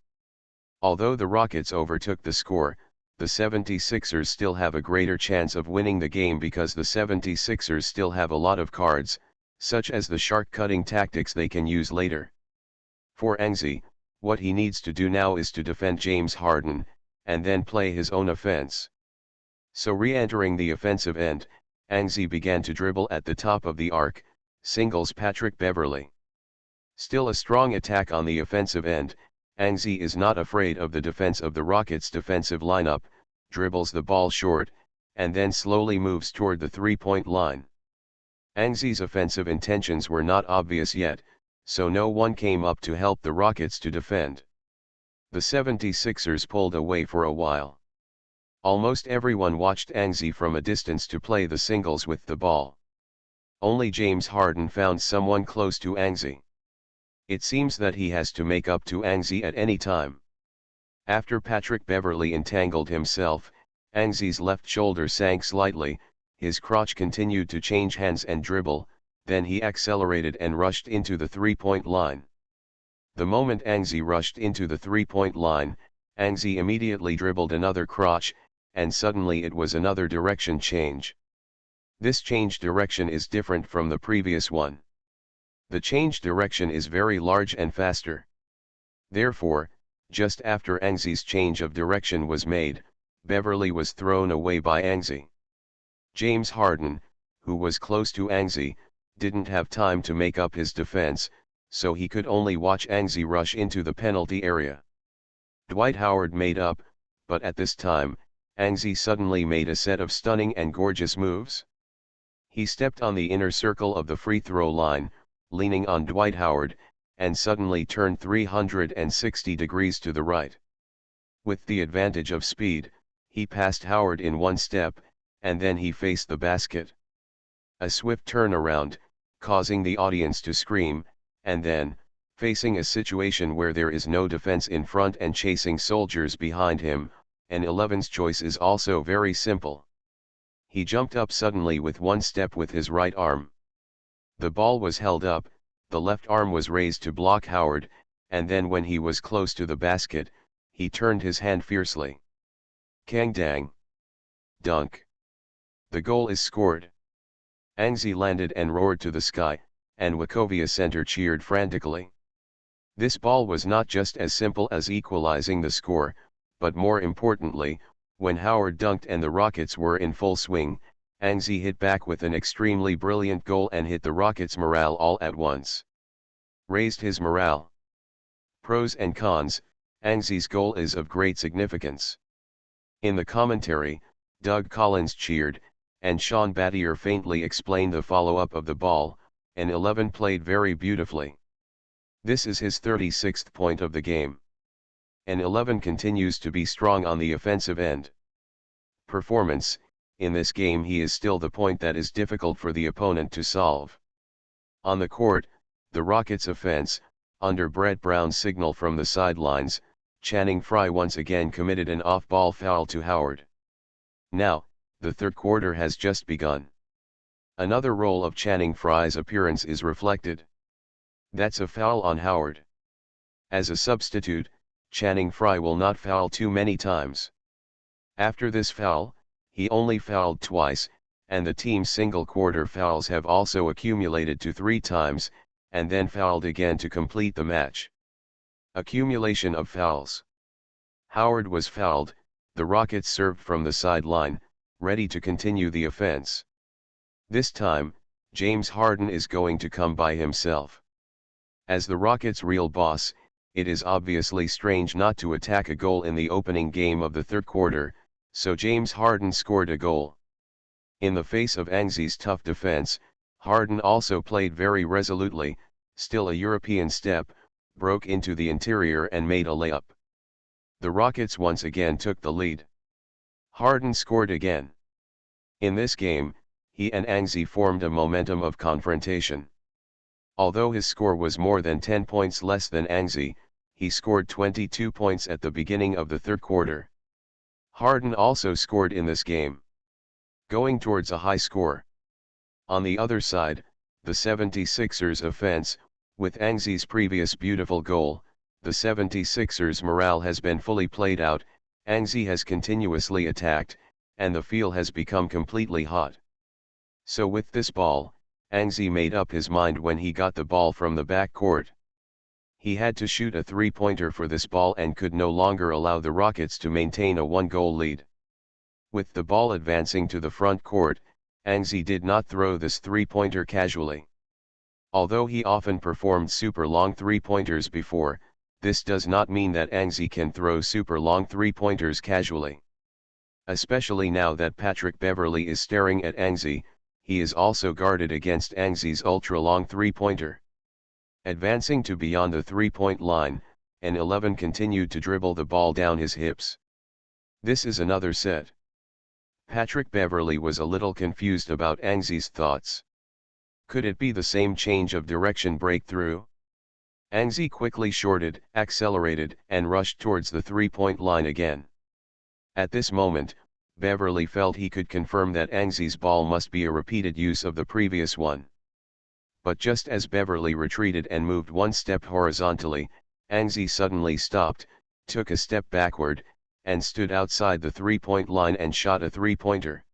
S1: Although the Rockets overtook the score, the 76ers still have a greater chance of winning the game because the 76ers still have a lot of cards, such as the shark-cutting tactics they can use later. For Anzi, what he needs to do now is to defend James Harden, and then play his own offense. So re-entering the offensive end, Anzi began to dribble at the top of the arc, singles Patrick Beverley. Still a strong attack on the offensive end, Anzi is not afraid of the defense of the Rockets' defensive lineup, dribbles the ball short, and then slowly moves toward the three-point line. Anzi's offensive intentions were not obvious yet, so no one came up to help the Rockets to defend. The 76ers pulled away for a while. Almost everyone watched Anzi from a distance to play the singles with the ball. Only James Harden found someone close to Anzi. It seems that he has to make up to Anzi at any time. After Patrick Beverley entangled himself, Anzi's left shoulder sank slightly, his crotch continued to change hands and dribble, then he accelerated and rushed into the three-point line. The moment Anzi rushed into the three-point line, Anzi immediately dribbled another crotch, and suddenly it was another direction change. This change direction is different from the previous one. The change direction is very large and faster. Therefore, just after Anzi's change of direction was made, Beverley was thrown away by Anzi. James Harden, who was close to Anzi, didn't have time to make up his defense, so he could only watch Anzi rush into the penalty area. Dwight Howard made up, but at this time, Anzi suddenly made a set of stunning and gorgeous moves. He stepped on the inner circle of the free throw line, leaning on Dwight Howard, and suddenly turned 360 degrees to the right. With the advantage of speed, he passed Howard in one step, and then he faced the basket. A swift turnaround, causing the audience to scream, and then, facing a situation where there is no defense in front and chasing soldiers behind him, an 11's choice is also very simple. He jumped up suddenly with one step with his right arm. The ball was held up, the left arm was raised to block Howard, and then when he was close to the basket, he turned his hand fiercely. Kang dang! Dunk! The goal is scored. Angzi landed and roared to the sky, and Wachovia center cheered frantically. This ball was not just as simple as equalizing the score, but more importantly, when Howard dunked and the Rockets were in full swing, Angzi hit back with an extremely brilliant goal and hit the Rockets' morale all at once. Raised his morale. Pros and cons, Angzi's goal is of great significance. In the commentary, Doug Collins cheered, and Sean Battier faintly explained the follow-up of the ball, and 11 played very beautifully. This is his 36th point of the game. And 11 continues to be strong on the offensive end. Performance, in this game he is still the point that is difficult for the opponent to solve. On the court, the Rockets' offense, under Brett Brown's signal from the sidelines, Channing Frye once again committed an off-ball foul to Howard. Now, the third quarter has just begun. Another role of Channing Frye's appearance is reflected. That's a foul on Howard. As a substitute, Channing Frye will not foul too many times. After this foul, he only fouled twice, and the team's single-quarter fouls have also accumulated to 3 times, and then fouled again to complete the match. Accumulation of fouls. Howard was fouled, the Rockets served from the sideline, ready to continue the offense. This time, James Harden is going to come by himself. As the Rockets' real boss, it is obviously strange not to attack a goal in the opening game of the third quarter, so James Harden scored a goal. In the face of Angzi's tough defense, Harden also played very resolutely, still a European step, broke into the interior and made a layup. The Rockets once again took the lead. Harden scored again. In this game, he and Angzi formed a momentum of confrontation. Although his score was more than 10 points less than Angzi, he scored 22 points at the beginning of the third quarter. Harden also scored in this game, going towards a high score. On the other side, the 76ers offense, with Angzi's previous beautiful goal, the 76ers' morale has been fully played out, Angzi has continuously attacked, and the field has become completely hot. So with this ball, Angzi made up his mind when he got the ball from the back court. He had to shoot a three-pointer for this ball and could no longer allow the Rockets to maintain a one-goal lead. With the ball advancing to the front court, Angzi did not throw this three-pointer casually. Although he often performed super long three-pointers before, this does not mean that Angzi can throw super long three-pointers casually. Especially now that Patrick Beverley is staring at Angzi, he is also guarded against Angzi's ultra-long three-pointer. Advancing to beyond the three-point line, and 11 continued to dribble the ball down his hips. This is another set. Patrick Beverley was a little confused about Angzi's thoughts. Could it be the same change of direction breakthrough? Angzi quickly shorted, accelerated, and rushed towards the three-point line again. At this moment, Beverley felt he could confirm that Angzi's ball must be a repeated use of the previous one. But just as Beverley retreated and moved one step horizontally, Angzi suddenly stopped, took a step backward, and stood outside the three-point line and shot a three-pointer.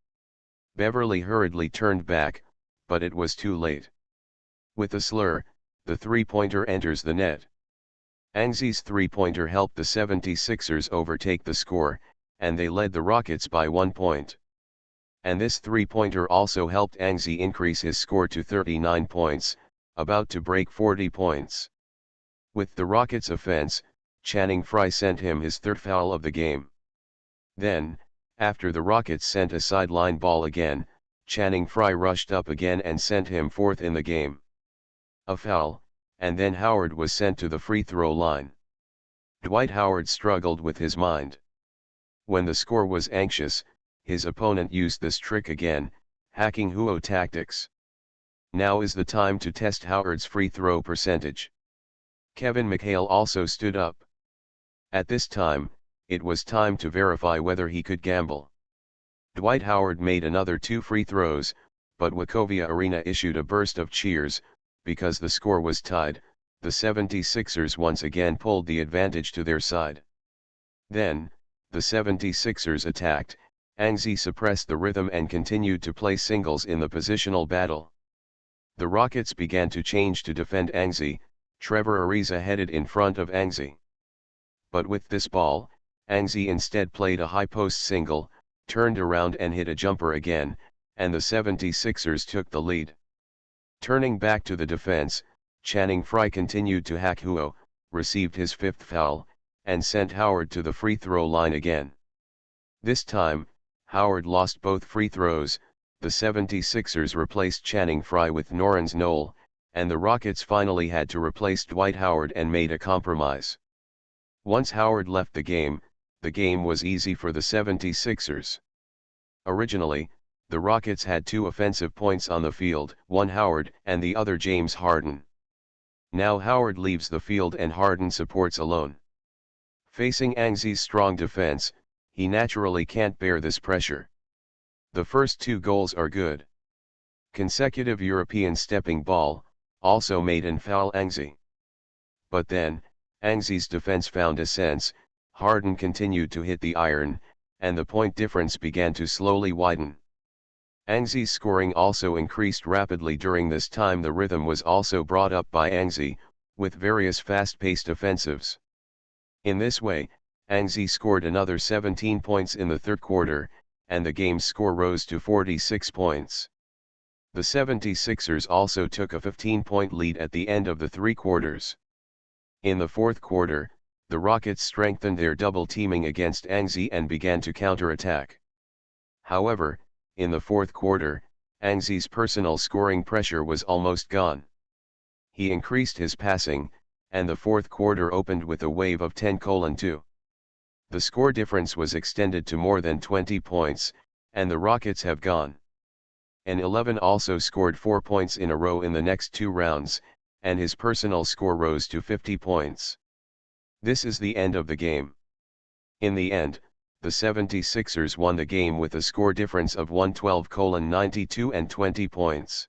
S1: Beverley hurriedly turned back, but it was too late. With a slur, the three-pointer enters the net. Angzi's three-pointer helped the 76ers overtake the score, and they led the Rockets by 1 point. And this three-pointer also helped Angzi increase his score to 39 points, about to break 40 points. With the Rockets' offense, Channing Frye sent him his third foul of the game. Then, after the Rockets sent a sideline ball again, Channing Frye rushed up again and sent him fourth in the game. A foul, and then Howard was sent to the free throw line. Dwight Howard struggled with his mind. When the score was anxious, his opponent used this trick again, hacking Huo tactics. Now is the time to test Howard's free throw percentage. Kevin McHale also stood up. At this time, it was time to verify whether he could gamble. Dwight Howard made another 2 free throws, but Wachovia Arena issued a burst of cheers, because the score was tied, the 76ers once again pulled the advantage to their side. Then, the 76ers attacked, Anzi suppressed the rhythm and continued to play singles in the positional battle. The Rockets began to change to defend Anzi, Trevor Ariza headed in front of Anzi. But with this ball, Anzi instead played a high post single, turned around and hit a jumper again, and the 76ers took the lead. Turning back to the defense, Channing Frye continued to hack Huo, received his fifth foul, and sent Howard to the free throw line again. This time, Howard lost both free throws, the 76ers replaced Channing Frye with Norrens Knoll, and the Rockets finally had to replace Dwight Howard and made a compromise. Once Howard left the game was easy for the 76ers. Originally, the Rockets had two offensive points on the field, one Howard and the other James Harden. Now Howard leaves the field and Harden supports alone. Facing Anzi's strong defense, he naturally can't bear this pressure. The first two goals are good. Consecutive European stepping ball, also made and foul Anzi. But then, Anzi's defense found a sense, Harden continued to hit the iron, and the point difference began to slowly widen. Anzi's scoring also increased rapidly during this time. The rhythm was also brought up by Anzi, with various fast-paced offensives. In this way, Anzi scored another 17 points in the third quarter, and the game's score rose to 46 points. The 76ers also took a 15-point lead at the end of the three quarters. In the fourth quarter, the Rockets strengthened their double teaming against Anzi and began to counterattack. However, in the fourth quarter, Anzi's personal scoring pressure was almost gone. He increased his passing, and the fourth quarter opened with a wave of 10-2. The score difference was extended to more than 20 points, and the Rockets have gone. And 11 also scored 4 points in a row in the next two rounds, and his personal score rose to 50 points. This is the end of the game. In the end, the 76ers won the game with a score difference of 112-92 and 20 points.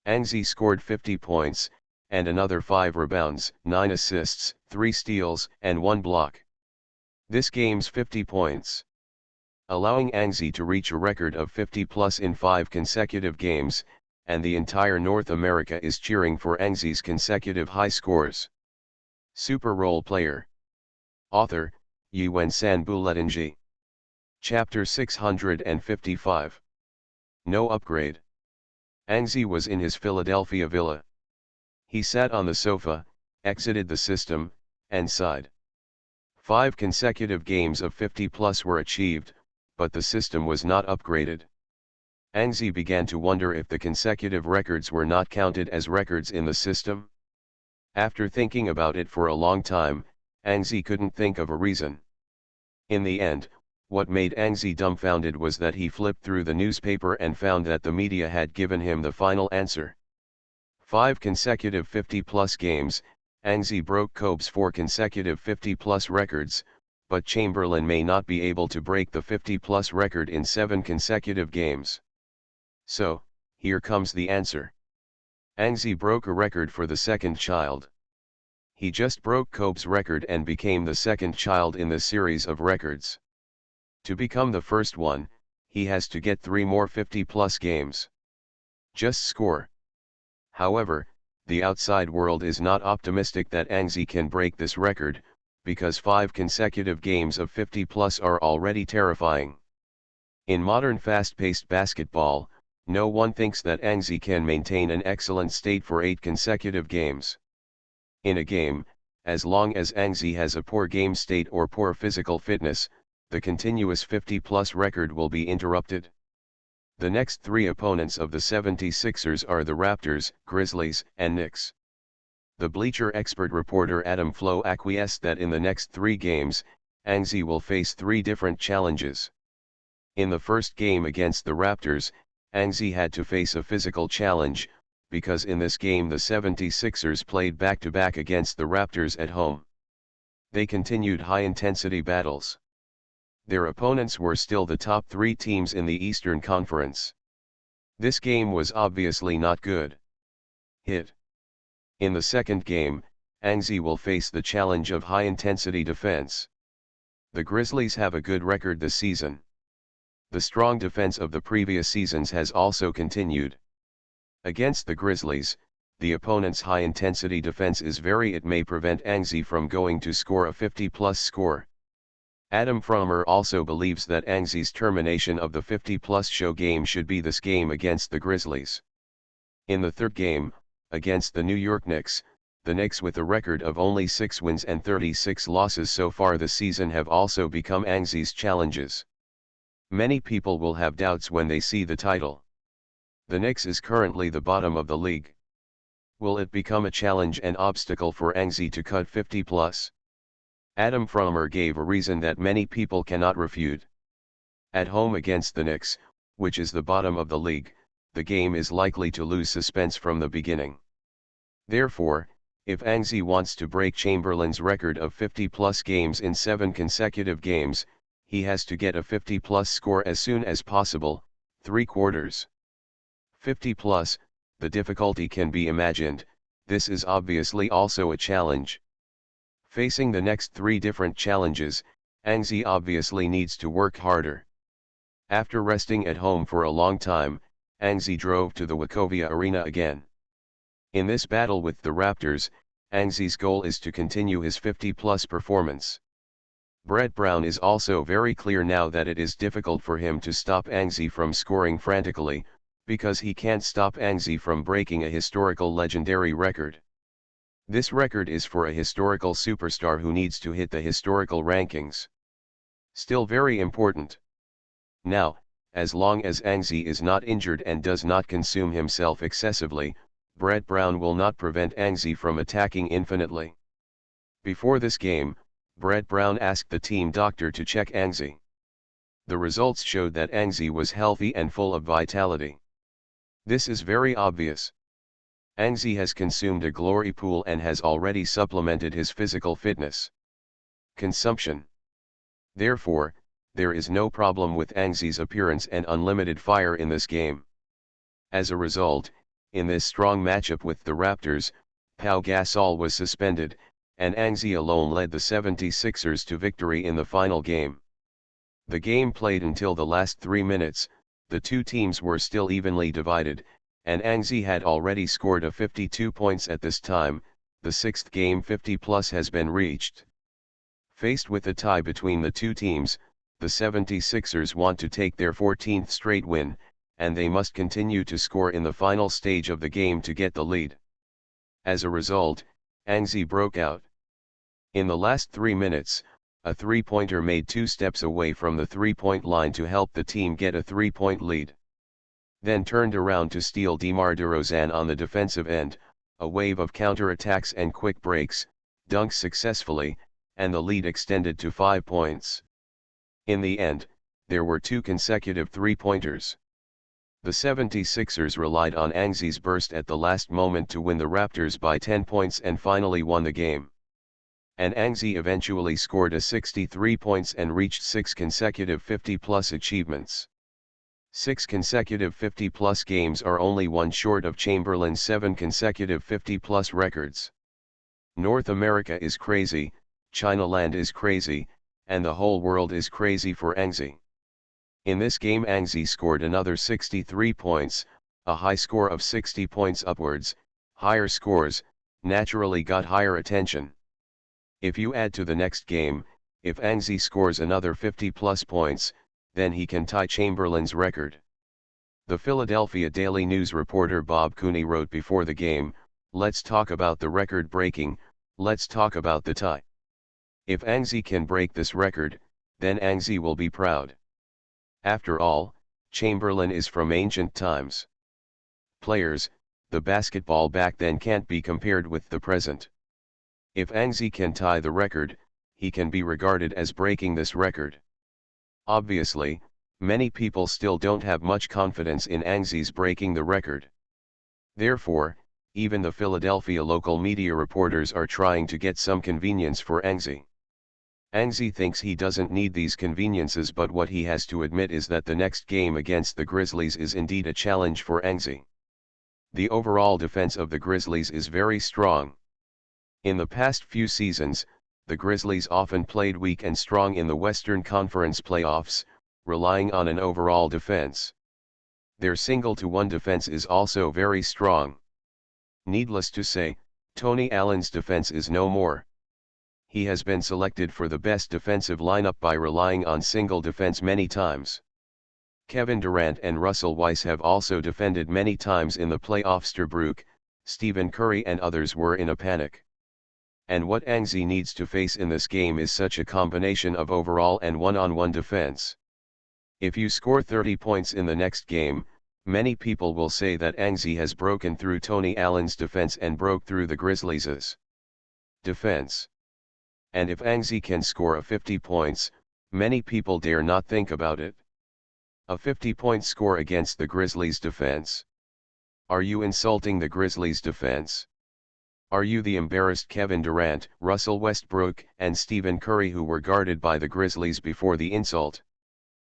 S1: Anzi scored 50 points, and another 5 rebounds, 9 assists, 3 steals, and 1 block. This game's 50 points, allowing Anzi to reach a record of 50+ in 5 consecutive games, and the entire North America is cheering for Anzi's consecutive high scores. Super Role Player. Author, Yuen Sanbuletnji. Chapter 655. No upgrade. Anzi was in his Philadelphia villa. He sat on the sofa, exited the system, and sighed. 5 consecutive games of 50+ were achieved, but the system was not upgraded. Anzi began to wonder if the consecutive records were not counted as records in the system. After thinking about it for a long time, Anzi couldn't think of a reason. In the end, what made Anzi dumbfounded was that he flipped through the newspaper and found that the media had given him the final answer. 5 consecutive 50+ games. Anzi broke Kobe's 4 consecutive 50+ records, but Chamberlain may not be able to break the 50+ record in 7 consecutive games. So, here comes the answer. Anzi broke a record for the second child. He just broke Kobe's record and became the second child in the series of records. To become the first one, he has to get 3 more 50+ games. Just score. However, the outside world is not optimistic that Anzi can break this record, because 5 consecutive games of 50+ are already terrifying. In modern fast-paced basketball, no one thinks that Anzi can maintain an excellent state for 8 consecutive games. In a game, as long as Anzi has a poor game state or poor physical fitness, the continuous 50+ record will be interrupted. The next 3 opponents of the 76ers are the Raptors, Grizzlies, and Knicks. The Bleacher expert reporter Adam Flo acquiesced that in the next 3 games, Anzi will face 3 different challenges. In the first game against the Raptors, Anzi had to face a physical challenge, because in this game the 76ers played back-to-back against the Raptors at home. They continued high-intensity battles. Their opponents were still the top 3 teams in the Eastern Conference. This game was obviously not good. Hit. In the second game, Angzi will face the challenge of high-intensity defense. The Grizzlies have a good record this season. The strong defense of the previous seasons has also continued. Against the Grizzlies, the opponent's high-intensity defense is it may prevent Angzi from going to score a 50-plus score. Adam Frommer also believes that Angzi's termination of the 50-plus show game should be this game against the Grizzlies. In the third game, against the New York Knicks, the Knicks with a record of only 6 wins and 36 losses so far this season have also become Angzi's challenges. Many people will have doubts when they see the title. The Knicks is currently the bottom of the league. Will it become a challenge and obstacle for Angzi to cut 50-plus? Adam Frommer gave a reason that many people cannot refute. At home against the Knicks, which is the bottom of the league, the game is likely to lose suspense from the beginning. Therefore, if Angzi wants to break Chamberlain's record of 50-plus games in 7 consecutive games, he has to get a 50-plus score as soon as possible, 3 quarters. 50-plus, the difficulty can be imagined. This is obviously also a challenge. Facing the next 3 different challenges, Angzi obviously needs to work harder. After resting at home for a long time, Angzi drove to the Wachovia Arena again. In this battle with the Raptors, Angzi's goal is to continue his 50-plus performance. Brett Brown is also very clear now that it is difficult for him to stop Angzi from scoring frantically, because he can't stop Angzi from breaking a historical legendary record. This record is for a historical superstar who needs to hit the historical rankings. Still very important. Now, as long as Angzi is not injured and does not consume himself excessively, Brett Brown will not prevent Angzi from attacking infinitely. Before this game, Brett Brown asked the team doctor to check Angzi. The results showed that Angzi was healthy and full of vitality. This is very obvious. Angzi has consumed a glory pool and has already supplemented his physical fitness consumption. Therefore, there is no problem with Angzi's appearance and unlimited fire in this game. As a result, in this strong matchup with the Raptors, Pau Gasol was suspended, and Angzi alone led the 76ers to victory in the final game. The game played until the last 3 minutes, the two teams were still evenly divided, and Angzi had already scored a 52 points at this time. The 6th game 50-plus has been reached. Faced with a tie between the two teams, the 76ers want to take their 14th straight win, and they must continue to score in the final stage of the game to get the lead. As a result, Angzi broke out. In the last 3 minutes, a three-pointer made 2 steps away from the three-point line to help the team get a 3-point lead. Then turned around to steal DeMar DeRozan on the defensive end, a wave of counter-attacks and quick breaks, dunks successfully, and the lead extended to 5 points. In the end, there were 2 consecutive three-pointers. The 76ers relied on Angzi's burst at the last moment to win the Raptors by 10 points and finally won the game. And Angzi eventually scored a 63 points and reached 6 consecutive 50-plus achievements. 6 consecutive 50-plus games are only one short of Chamberlain's 7 consecutive 50-plus records. North America is crazy, Chinaland is crazy, and the whole world is crazy for Angzi. In this game Angzi scored another 63 points, a high score of 60 points upwards. Higher scores, naturally got higher attention. If you add to the next game, if Angzi scores another 50-plus points, then he can tie Chamberlain's record. The Philadelphia Daily News reporter Bob Cooney wrote before the game, "Let's talk about the record breaking, let's talk about the tie. If Angzi can break this record, then Angzi will be proud. After all, Chamberlain is from ancient times. Players, the basketball back then can't be compared with the present. If Angzi can tie the record, he can be regarded as breaking this record." Obviously, many people still don't have much confidence in Angzi's breaking the record. Therefore, even the Philadelphia local media reporters are trying to get some convenience for Angzi. Angzi thinks he doesn't need these conveniences, but what he has to admit is that the next game against the Grizzlies is indeed a challenge for Angzi. The overall defense of the Grizzlies is very strong. In the past few seasons, the Grizzlies often played weak and strong in the Western Conference playoffs, relying on an overall defense. Their single-to-one defense is also very strong. Needless to say, Tony Allen's defense is no more. He has been selected for the best defensive lineup by relying on single defense many times. Kevin Durant and Russell Weiss have also defended many times in the playoffs. Brook, Stephen Curry and others were in a panic. And what Anzi needs to face in this game is such a combination of overall and one-on-one defense. If you score 30 points in the next game, many people will say that Anzi has broken through Tony Allen's defense and broke through the Grizzlies' defense. And if Anzi can score 50 points, many people dare not think about it. A 50-point score against the Grizzlies' defense? Are you insulting the Grizzlies' defense? Are you the embarrassed Kevin Durant, Russell Westbrook, and Stephen Curry who were guarded by the Grizzlies before the insult?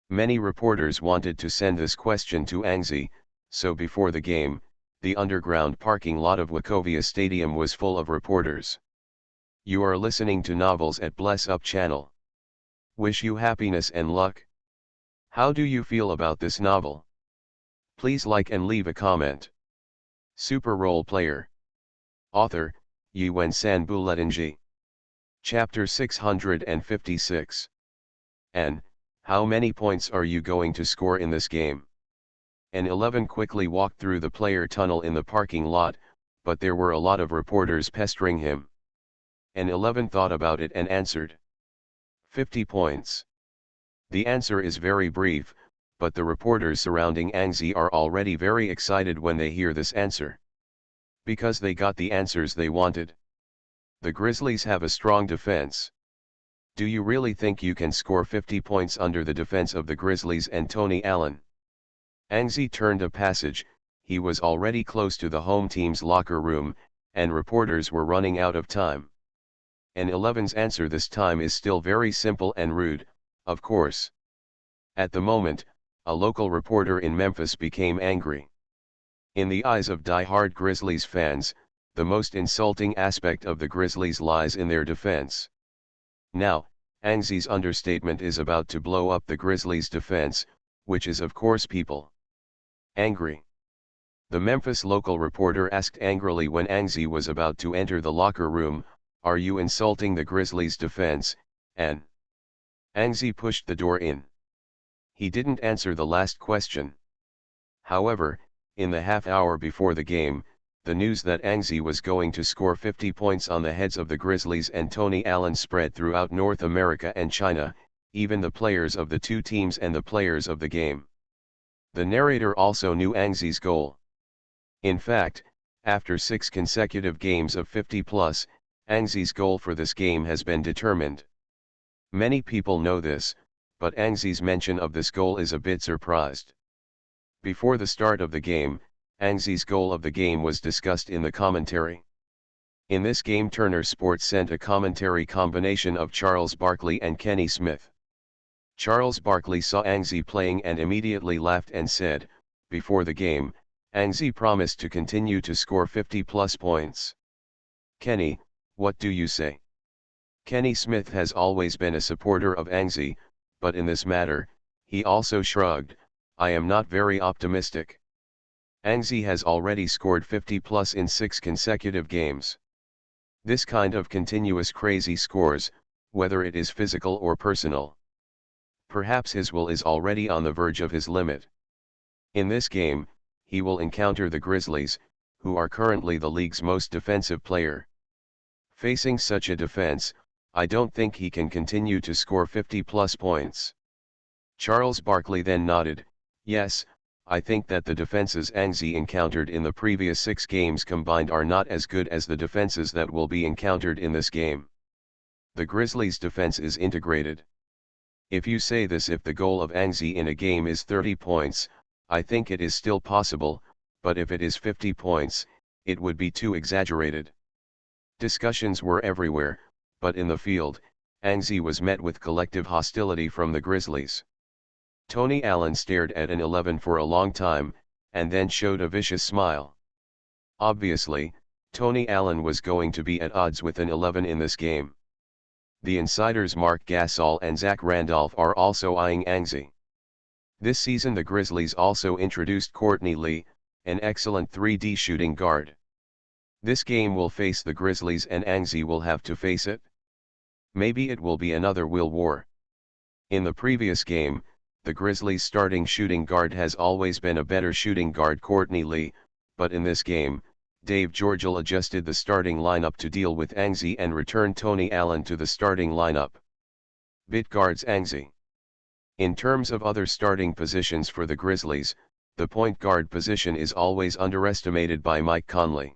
S1: Many reporters wanted to send this question to Anzi, so before the game, the underground parking lot of Wachovia Stadium was full of reporters. You are listening to Novels at Bless Up channel. Wish you happiness and luck. How do you feel about this novel? Please like and leave a comment. Super Role Player. Author, Yuen Sanbuletnji. Chapter 656. N. How many points are you going to score in this game? N11 quickly walked through the player tunnel in the parking lot, but there were a lot of reporters pestering him. N11 thought about it and answered. 50 points. The answer is very brief, but the reporters surrounding Anzi are already very excited when they hear this answer. Because they got the answers they wanted. The Grizzlies have a strong defense. Do you really think you can score 50 points under the defense of the Grizzlies and Tony Allen? Anzi turned a passage, he was already close to the home team's locker room, and reporters were running out of time. N11's answer this time is still very simple and rude, of course. At the moment, a local reporter in Memphis became angry. In the eyes of die-hard Grizzlies fans, the most insulting aspect of the Grizzlies lies in their defense. Now, Anzi's understatement is about to blow up the Grizzlies' defense, which is of course people. Angry. The Memphis local reporter asked angrily when Anzi was about to enter the locker room, "Are you insulting the Grizzlies' defense, N?" Anzi pushed the door in. He didn't answer the last question. However, in the half hour before the game, the news that Anzi was going to score 50 points on the heads of the Grizzlies and Tony Allen spread throughout North America and China, even the players of the two teams and the players of the game. The narrator also knew Anzi's goal. In fact, after 6 consecutive games of 50+, Anzi's goal for this game has been determined. Many people know this, but Anzi's mention of this goal is a bit surprised. Before the start of the game, Anzi's goal of the game was discussed in the commentary. In this game, Turner Sports sent a commentary combination of Charles Barkley and Kenny Smith. Charles Barkley saw Anzi playing and immediately laughed and said, before the game, Anzi promised to continue to score 50+ points. Kenny, what do you say? Kenny Smith has always been a supporter of Anzi, but in this matter, he also shrugged, "I am not very optimistic. Anzi has already scored 50+ in 6 consecutive games. This kind of continuous crazy scores, whether it is physical or personal. Perhaps his will is already on the verge of his limit. In this game, he will encounter the Grizzlies, who are currently the league's most defensive player. Facing such a defense, I don't think he can continue to score 50+ points." Charles Barkley then nodded, "Yes, I think that the defenses Anzi encountered in the previous 6 games combined are not as good as the defenses that will be encountered in this game. The Grizzlies' defense is integrated. If you say this, if the goal of Anzi in a game is 30 points, I think it is still possible, but if it is 50 points, it would be too exaggerated." Discussions were everywhere, but in the field, Anzi was met with collective hostility from the Grizzlies. Tony Allen stared at N11 for a long time, and then showed a vicious smile. Obviously, Tony Allen was going to be at odds with an 11 in this game. The insiders Mark Gasol and Zach Randolph are also eyeing Anxi. This season the Grizzlies also introduced Courtney Lee, an excellent 3D shooting guard. This game will face the Grizzlies and Anxi will have to face it. Maybe it will be another will war. In the previous game, the Grizzlies' starting shooting guard has always been a better shooting guard Courtney Lee, but in this game, Dave Georgel adjusted the starting lineup to deal with Anxi and returned Tony Allen to the starting lineup. Bit guards Anxi. In terms of other starting positions for the Grizzlies, the point guard position is always underestimated by Mike Conley.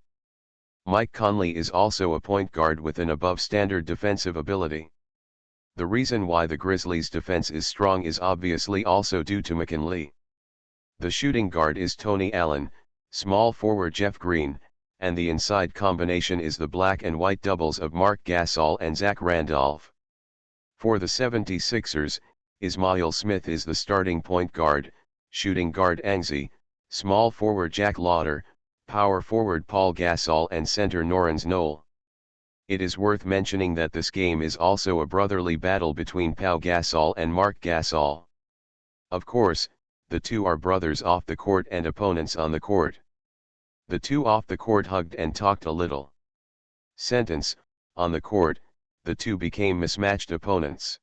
S1: Mike Conley is also a point guard with an above-standard defensive ability. The reason why the Grizzlies' defense is strong is obviously also due to McKinley. The shooting guard is Tony Allen, small forward Jeff Green, and the inside combination is the black and white doubles of Mark Gasol and Zach Randolph. For the 76ers, Ismail Smith is the starting point guard, shooting guard Anxi, small forward Jack Lauder, power forward Paul Gasol and center Norrens Knoll. It is worth mentioning that this game is also a brotherly battle between Pau Gasol and Mark Gasol. Of course, the two are brothers off the court and opponents on the court. The two off the court hugged and talked a little. On the court, the two became mismatched opponents.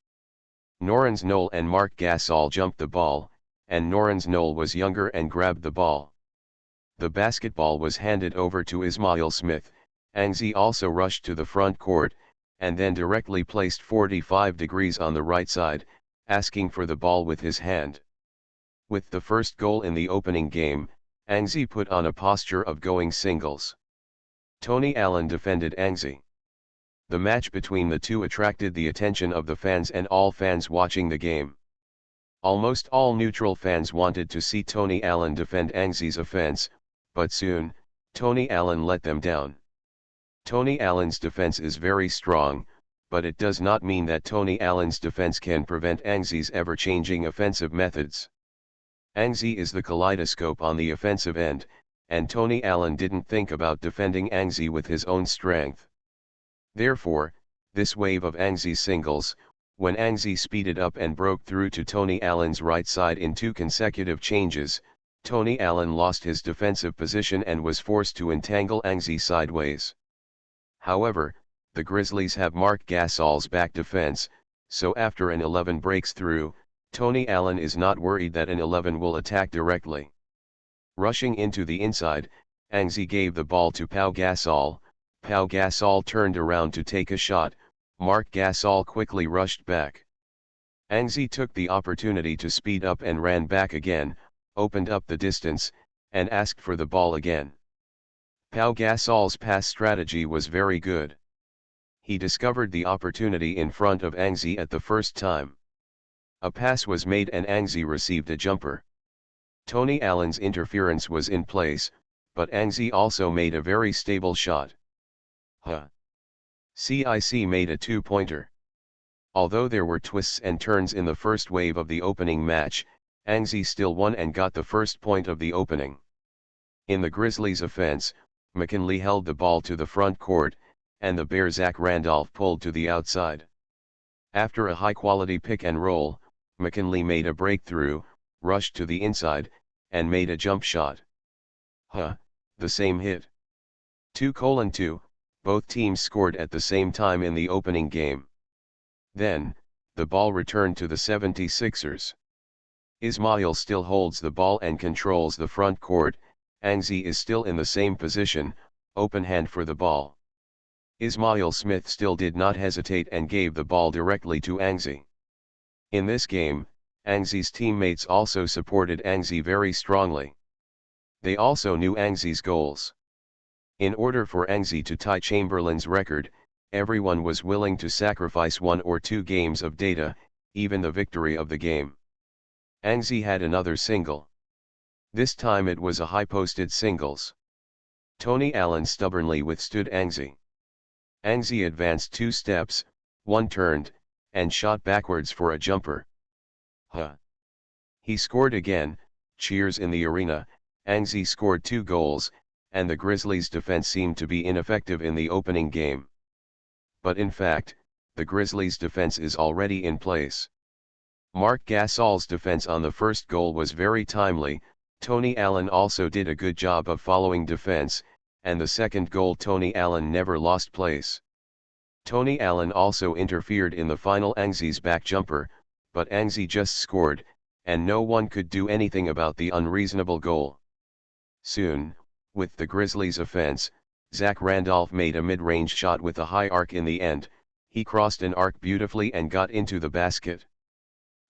S1: Norrens Knoll and Mark Gasol jumped the ball, and Norrens Knoll was younger and grabbed the ball. The basketball was handed over to Ismail Smith. Anxi also rushed to the front court, and then directly placed 45 degrees on the right side, asking for the ball with his hand. With the first goal in the opening game, Anxi put on a posture of going singles. Tony Allen defended Anxi. The match between the two attracted the attention of the fans and all fans watching the game. Almost all neutral fans wanted to see Tony Allen defend Anxi's offense, but soon, Tony Allen let them down. Tony Allen's defense is very strong, but it does not mean that Tony Allen's defense can prevent Anxi's ever-changing offensive methods. Anxi is the kaleidoscope on the offensive end, and Tony Allen didn't think about defending Anxi with his own strength. Therefore, this wave of Anxi's singles, when Anxi speeded up and broke through to Tony Allen's right side in 2 consecutive changes, Tony Allen lost his defensive position and was forced to entangle Anxi sideways. However, the Grizzlies have Mark Gasol's back defense, so after an 11 breaks through, Tony Allen is not worried that an 11 will attack directly. Rushing into the inside, Anxi gave the ball to Pau Gasol. Pau Gasol turned around to take a shot. Mark Gasol quickly rushed back. Anxi took the opportunity to speed up and ran back again, opened up the distance, and asked for the ball again. Pau Gasol's pass strategy was very good. He discovered the opportunity in front of Anxi at the first time. A pass was made and Anxi received a jumper. Tony Allen's interference was in place, but Anxi also made a very stable shot. CIC made a 2-pointer. Although there were twists and turns in the first wave of the opening match, Anxi still won and got the first point of the opening. In the Grizzlies' offense, McKinley held the ball to the front court, and the Bear Zach Randolph pulled to the outside. After a high-quality pick and roll, McKinley made a breakthrough, rushed to the inside, and made a jump shot. The same hit. 2:2, both teams scored at the same time in the opening game. Then, the ball returned to the 76ers. Ismail still holds the ball and controls the front court. Anxi is still in the same position, open hand for the ball. Ismail Smith still did not hesitate and gave the ball directly to Anxi. In this game, Anxi's teammates also supported Anxi very strongly. They also knew Anxi's goals. In order for Anxi to tie Chamberlain's record, everyone was willing to sacrifice 1 or 2 games of data, even the victory of the game. Anxi had another single. This time it was a high-posted singles. Tony Allen stubbornly withstood Anxi. Anxi advanced 2 steps, 1 turned, and shot backwards for a jumper. He scored again. Cheers in the arena. Anxi scored 2 goals, and the Grizzlies' defense seemed to be ineffective in the opening game. But in fact, the Grizzlies' defense is already in place. Marc Gasol's defense on the first goal was very timely. Tony Allen also did a good job of following defense, and the second goal Tony Allen never lost place. Tony Allen also interfered in the final Angzi's back jumper, but Angzi just scored, and no one could do anything about the unreasonable goal. Soon, with the Grizzlies' offense, Zach Randolph made a mid-range shot with a high arc in the end. He crossed an arc beautifully and got into the basket.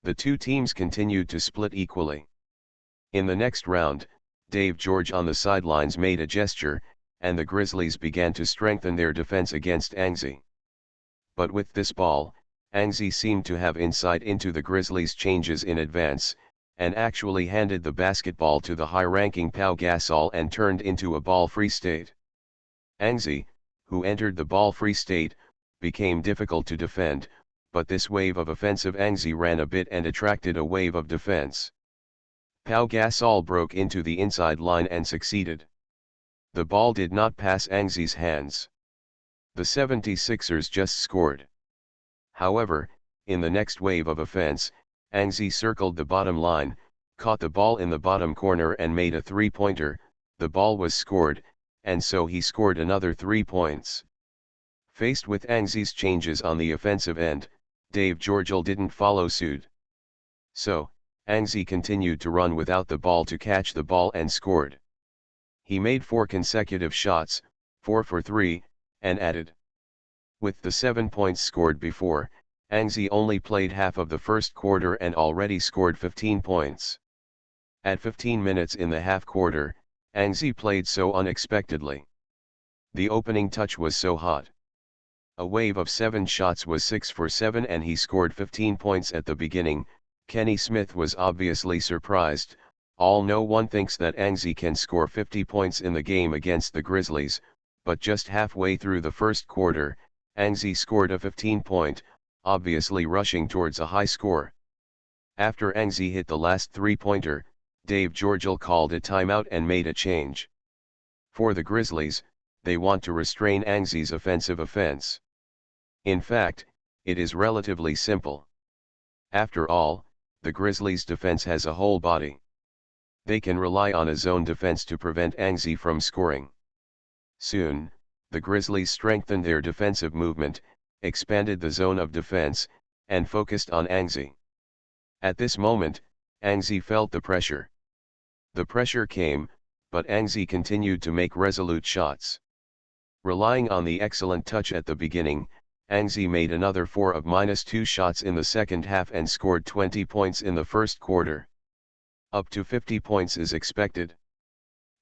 S1: The two teams continued to split equally. In the next round, Dave George on the sidelines made a gesture, and the Grizzlies began to strengthen their defense against Angzi. But with this ball, Angzi seemed to have insight into the Grizzlies' changes in advance, and actually handed the basketball to the high-ranking Pau Gasol and turned into a ball-free state. Angzi, who entered the ball-free state, became difficult to defend, but this wave of offensive Angzi ran a bit and attracted a wave of defense. Pau Gasol broke into the inside line and succeeded. The ball did not pass Angzi's hands. The 76ers just scored. However, in the next wave of offense, Angzi circled the bottom line, caught the ball in the bottom corner and made a three-pointer. The ball was scored, and so he scored another 3 points. Faced with Angzi's changes on the offensive end, Dave George didn't follow suit. So, Angzi continued to run without the ball to catch the ball and scored. He made 4 consecutive shots, 4 for 3, and added. With the 7 points scored before, Angzi only played half of the first quarter and already scored 15 points. At 15 minutes in the half quarter, Angzi played so unexpectedly. The opening touch was so hot. A wave of 7 shots was 6 for 7 and he scored 15 points at the beginning. Kenny Smith was obviously surprised. No one thinks that Angzi can score 50 points in the game against the Grizzlies, but just halfway through the first quarter, Angzi scored a 15-point, obviously rushing towards a high score. After Angzi hit the last three-pointer, Dave George called a timeout and made a change. For the Grizzlies, they want to restrain Angzi's offensive offense. In fact, it is relatively simple. After all, the Grizzlies' defense has a whole body. They can rely on a zone defense to prevent Angzi from scoring. Soon, the Grizzlies strengthened their defensive movement, expanded the zone of defense, and focused on Angzi. At this moment, Angzi felt the pressure. The pressure came, but Angzi continued to make resolute shots. Relying on the excellent touch at the beginning, Angzi made another 4 of -2 shots in the second half and scored 20 points in the first quarter. Up to 50 points is expected.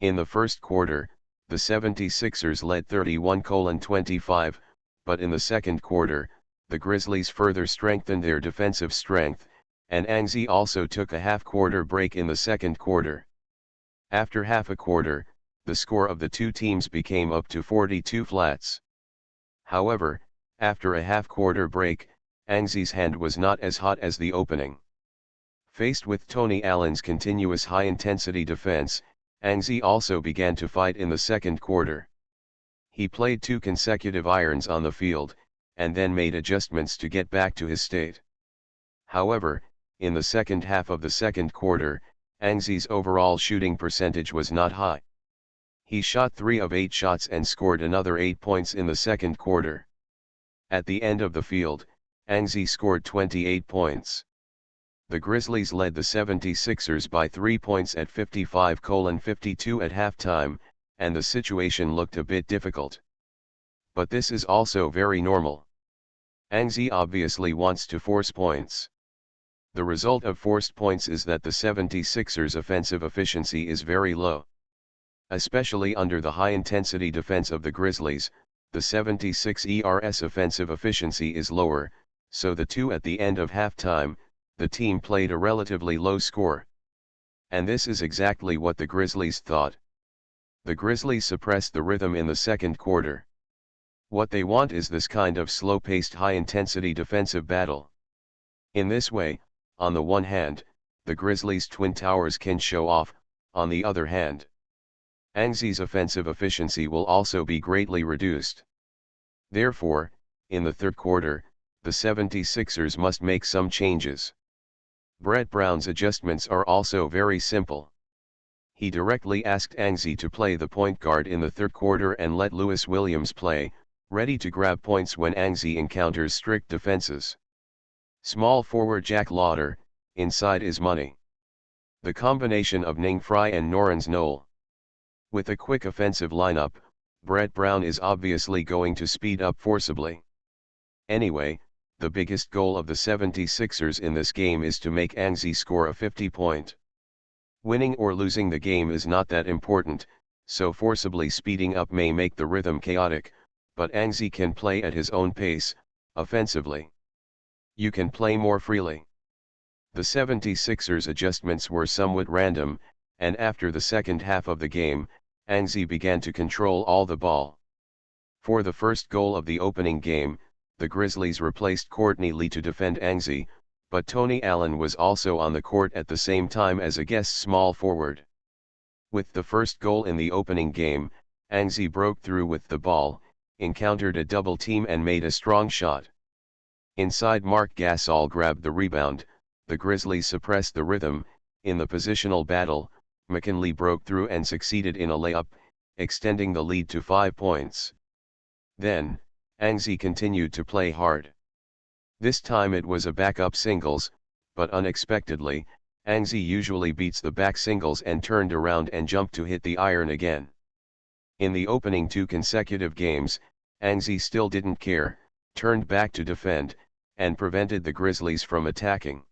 S1: In the first quarter, the 76ers led 31-25, but in the second quarter, the Grizzlies further strengthened their defensive strength, and Angzi also took a half-quarter break in the second quarter. After half a quarter, the score of the two teams became up to 42 flats. However, after a half-quarter break, Angzi's hand was not as hot as the opening. Faced with Tony Allen's continuous high-intensity defense, Angzi also began to fight in the second quarter. He played 2 consecutive irons on the field, and then made adjustments to get back to his state. However, in the second half of the second quarter, Angzi's overall shooting percentage was not high. He shot 3 of 8 shots and scored another 8 points in the second quarter. At the end of the field, Angzi scored 28 points. The Grizzlies led the 76ers by 3 points at 55-52 at halftime, and the situation looked a bit difficult. But this is also very normal. Angzi obviously wants to force points. The result of forced points is that the 76ers' offensive efficiency is very low. Especially under the high-intensity defense of the Grizzlies, the 76ers' offensive efficiency is lower, so the 2 at the end of halftime, the team played a relatively low score. And this is exactly what the Grizzlies thought. The Grizzlies suppressed the rhythm in the second quarter. What they want is this kind of slow-paced high-intensity defensive battle. In this way, on the one hand, the Grizzlies' Twin Towers can show off, on the other hand, Angzi's offensive efficiency will also be greatly reduced. Therefore, in the third quarter, the 76ers must make some changes. Brett Brown's adjustments are also very simple. He directly asked Angzi to play the point guard in the third quarter and let Lewis Williams play, ready to grab points when Angzi encounters strict defenses. Small forward Jack Lauder, inside is money. The combination of Ning Fry and Norrens Knoll. With a quick offensive lineup, Brett Brown is obviously going to speed up forcibly. Anyway, the biggest goal of the 76ers in this game is to make Angzi score a 50-point. Winning or losing the game is not that important, so forcibly speeding up may make the rhythm chaotic, but Angzi can play at his own pace, offensively. You can play more freely. The 76ers adjustments were somewhat random, and after the second half of the game, Angzi began to control all the ball. For the first goal of the opening game, the Grizzlies replaced Courtney Lee to defend Angzi, but Tony Allen was also on the court at the same time as a guest small forward. With the first goal in the opening game, Angzi broke through with the ball, encountered a double team and made a strong shot. Inside, Marc Gasol grabbed the rebound. The Grizzlies suppressed the rhythm. In the positional battle, McKinley broke through and succeeded in a layup, extending the lead to 5 points. Then, Angzi continued to play hard. This time it was a backup singles, but unexpectedly, Angzi usually beats the back singles and turned around and jumped to hit the iron again. In the opening 2 consecutive games, Angzi still didn't care, turned back to defend, and prevented the Grizzlies from attacking.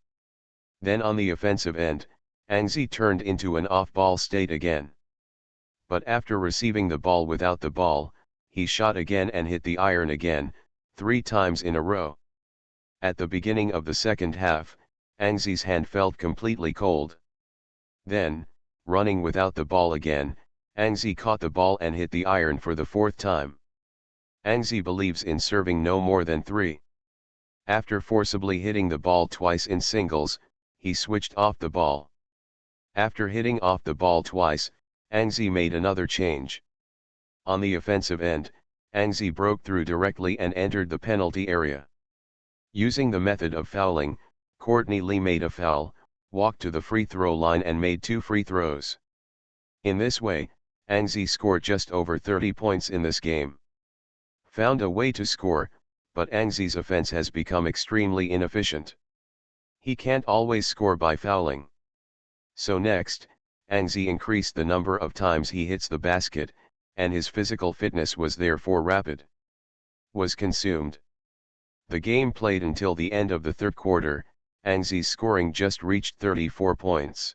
S1: Then on the offensive end, Angzi turned into an off-ball state again. But after receiving the ball without the ball, he shot again and hit the iron again, 3 times in a row. At the beginning of the second half, Angzi's hand felt completely cold. Then, running without the ball again, Angzi caught the ball and hit the iron for the 4th time. Angzi believes in serving no more than 3. After forcibly hitting the ball twice in singles, he switched off the ball. After hitting off the ball twice, Angzi made another change. On the offensive end, Angzi broke through directly and entered the penalty area. Using the method of fouling, Courtney Lee made a foul, walked to the free throw line and made 2 free throws. In this way, Angzi scored just over 30 points in this game. Found a way to score, but Angzi's offense has become extremely inefficient. He can't always score by fouling. So next, Angzi increased the number of times he hits the basket, and his physical fitness was therefore rapid. Was consumed. The game played until the end of the third quarter. Angzi's scoring just reached 34 points.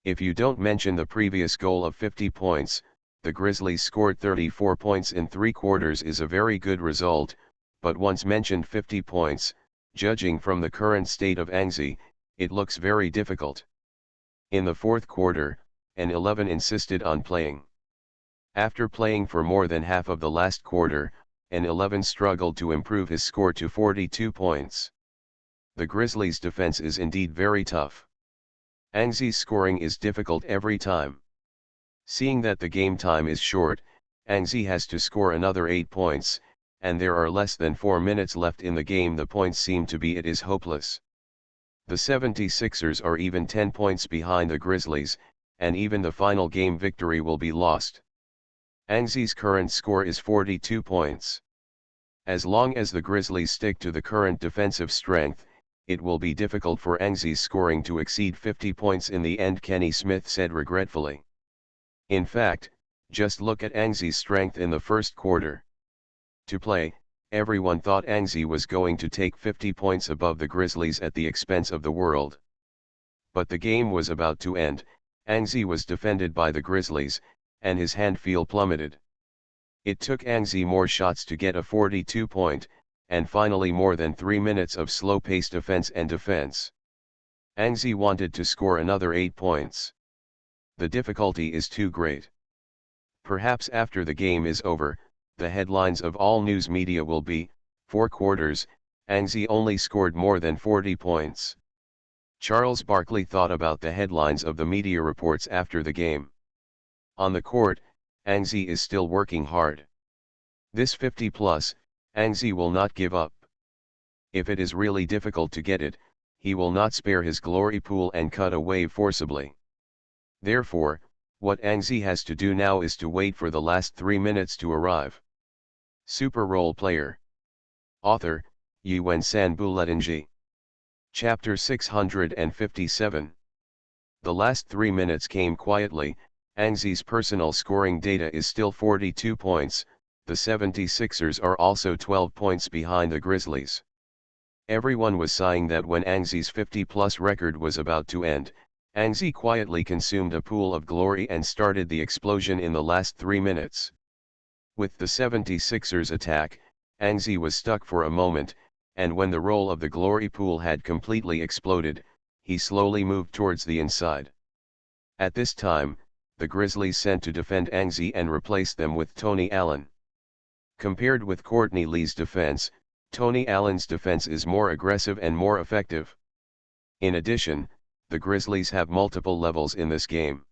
S1: If you don't mention the previous goal of 50 points, the Grizzlies scored 34 points in 3 quarters is a very good result, but once mentioned 50 points, judging from the current state of Angzi, it looks very difficult. In the fourth quarter, an 11 insisted on playing. After playing for more than half of the last quarter, an 11 struggled to improve his score to 42 points. The Grizzlies' defense is indeed very tough. Angzi's scoring is difficult every time. Seeing that the game time is short, Angzi has to score another 8 points, and there are less than 4 minutes left in the game. The points seem to be it is hopeless. The 76ers are even 10 points behind the Grizzlies, and even the final game victory will be lost. Angzi's current score is 42 points. As long as the Grizzlies stick to the current defensive strength, it will be difficult for Angzi's scoring to exceed 50 points in the end, Kenny Smith said regretfully. In fact, just look at Angzi's strength in the first quarter. To play, everyone thought Angzi was going to take 50 points above the Grizzlies at the expense of the world. But the game was about to end. Angzi was defended by the Grizzlies, and his hand feel plummeted. It took Angzi more shots to get a 42-point, and finally more than 3 minutes of slow-paced offense and defense. Angzi wanted to score another 8 points. The difficulty is too great. Perhaps after the game is over, the headlines of all news media will be, 4 quarters, Angzi only scored more than 40 points. Charles Barkley thought about the headlines of the media reports after the game. On the court, Anzi is still working hard. This 50 plus, Anzi will not give up. If it is really difficult to get it, he will not spare his glory pool and cut a wave forcibly. Therefore, what Anzi has to do now is to wait for the last 3 minutes to arrive. Super Role Player. Author, Yuen San Buletinji. Chapter 657. The last 3 minutes came quietly. Anzi's personal scoring data is still 42 points, the 76ers are also 12 points behind the Grizzlies. Everyone was sighing that when Anzi's 50-plus record was about to end, Anzi quietly consumed a pool of glory and started the explosion in the last 3 minutes. With the 76ers attack, Anzi was stuck for a moment, and when the roll of the glory pool had completely exploded, he slowly moved towards the inside. At this time, the Grizzlies sent to defend Anzi and replaced them with Tony Allen. Compared with Courtney Lee's defense, Tony Allen's defense is more aggressive and more effective. In addition, the Grizzlies have multiple levels in this game.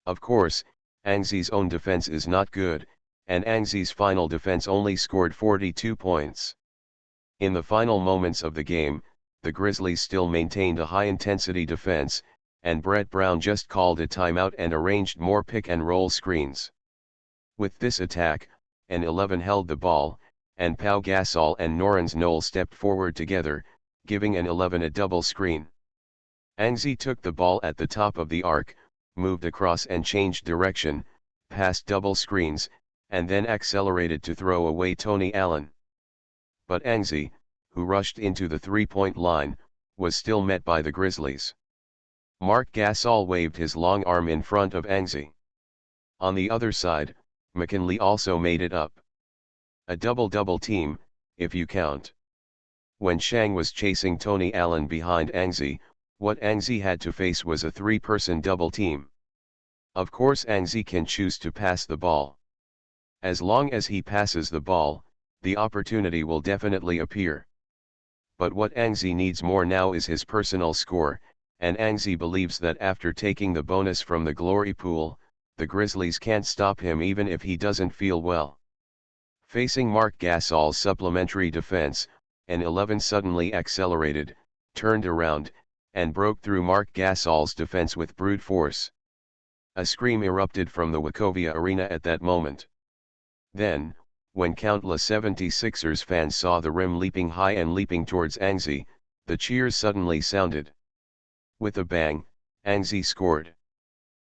S1: Of course, Anzi's own defense is not good, and Anzi's final defense only scored 42 points. In the final moments of the game, the Grizzlies still maintained a high-intensity defense, and Brett Brown just called a timeout and arranged more pick-and-roll screens. With this attack, an 11 held the ball, and Pau Gasol and Norrens Knoll stepped forward together, giving an 11 a double screen. Anzi took the ball at the top of the arc, moved across and changed direction, passed double screens, and then accelerated to throw away Tony Allen. But Anzi, who rushed into the three-point line, was still met by the Grizzlies. Marc Gasol waved his long arm in front of Anzi. On the other side, McKinley also made it up. A double-double team, if you count. When Shang was chasing Tony Allen behind Anzi, what Anzi had to face was a three-person double team. Of course Anzi can choose to pass the ball. As long as he passes the ball, the opportunity will definitely appear. But what Anzi needs more now is his personal score, and Anzi believes that after taking the bonus from the glory pool, the Grizzlies can't stop him even if he doesn't feel well. Facing Marc Gasol's supplementary defense, an 11 suddenly accelerated, turned around, and broke through Marc Gasol's defense with brute force. A scream erupted from the Wachovia Arena at that moment. Then, when countless 76ers fans saw the rim leaping high and leaping towards Anzi, the cheers suddenly sounded. With a bang, Anzi scored.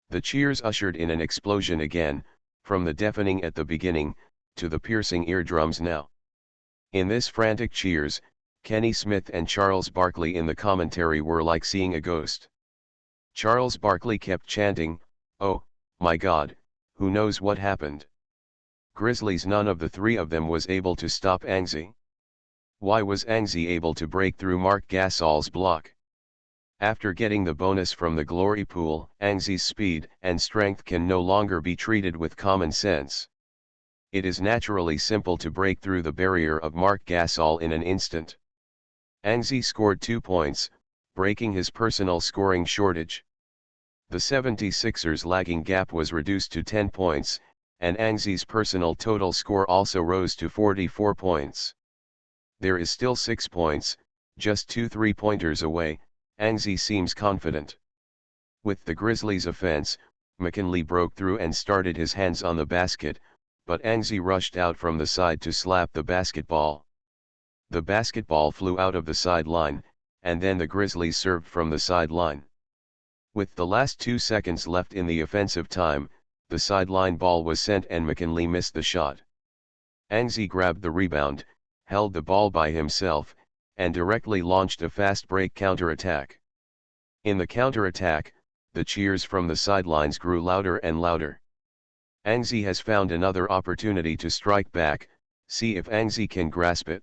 S1: The cheers ushered in an explosion again, from the deafening at the beginning, to the piercing eardrums now. In this frantic cheers, Kenny Smith and Charles Barkley in the commentary were like seeing a ghost. Charles Barkley kept chanting, "Oh, my God, who knows what happened?" Grizzlies, none of the three of them was able to stop Anzi. Why was Anzi able to break through Marc Gasol's block? After getting the bonus from the glory pool, Anzi's speed and strength can no longer be treated with common sense. It is naturally simple to break through the barrier of Marc Gasol in an instant. Anzi scored 2 points, breaking his personal scoring shortage. The 76ers' lagging gap was reduced to 10 points, and Anzi's personal total score also rose to 44 points. There is still 6 points, just 2 three-pointers away. Anzi seems confident. With the Grizzlies' offense, McKinley broke through and started his hands on the basket, but Anzi rushed out from the side to slap the basketball. The basketball flew out of the sideline, and then the Grizzlies served from the sideline. With the last 2 seconds left in the offensive time, the sideline ball was sent and McKinley missed the shot. Anzi grabbed the rebound, held the ball by himself, and directly launched a fast break counterattack. In the counterattack, the cheers from the sidelines grew louder and louder. Anzi has found another opportunity to strike back, see if Anzi can grasp it.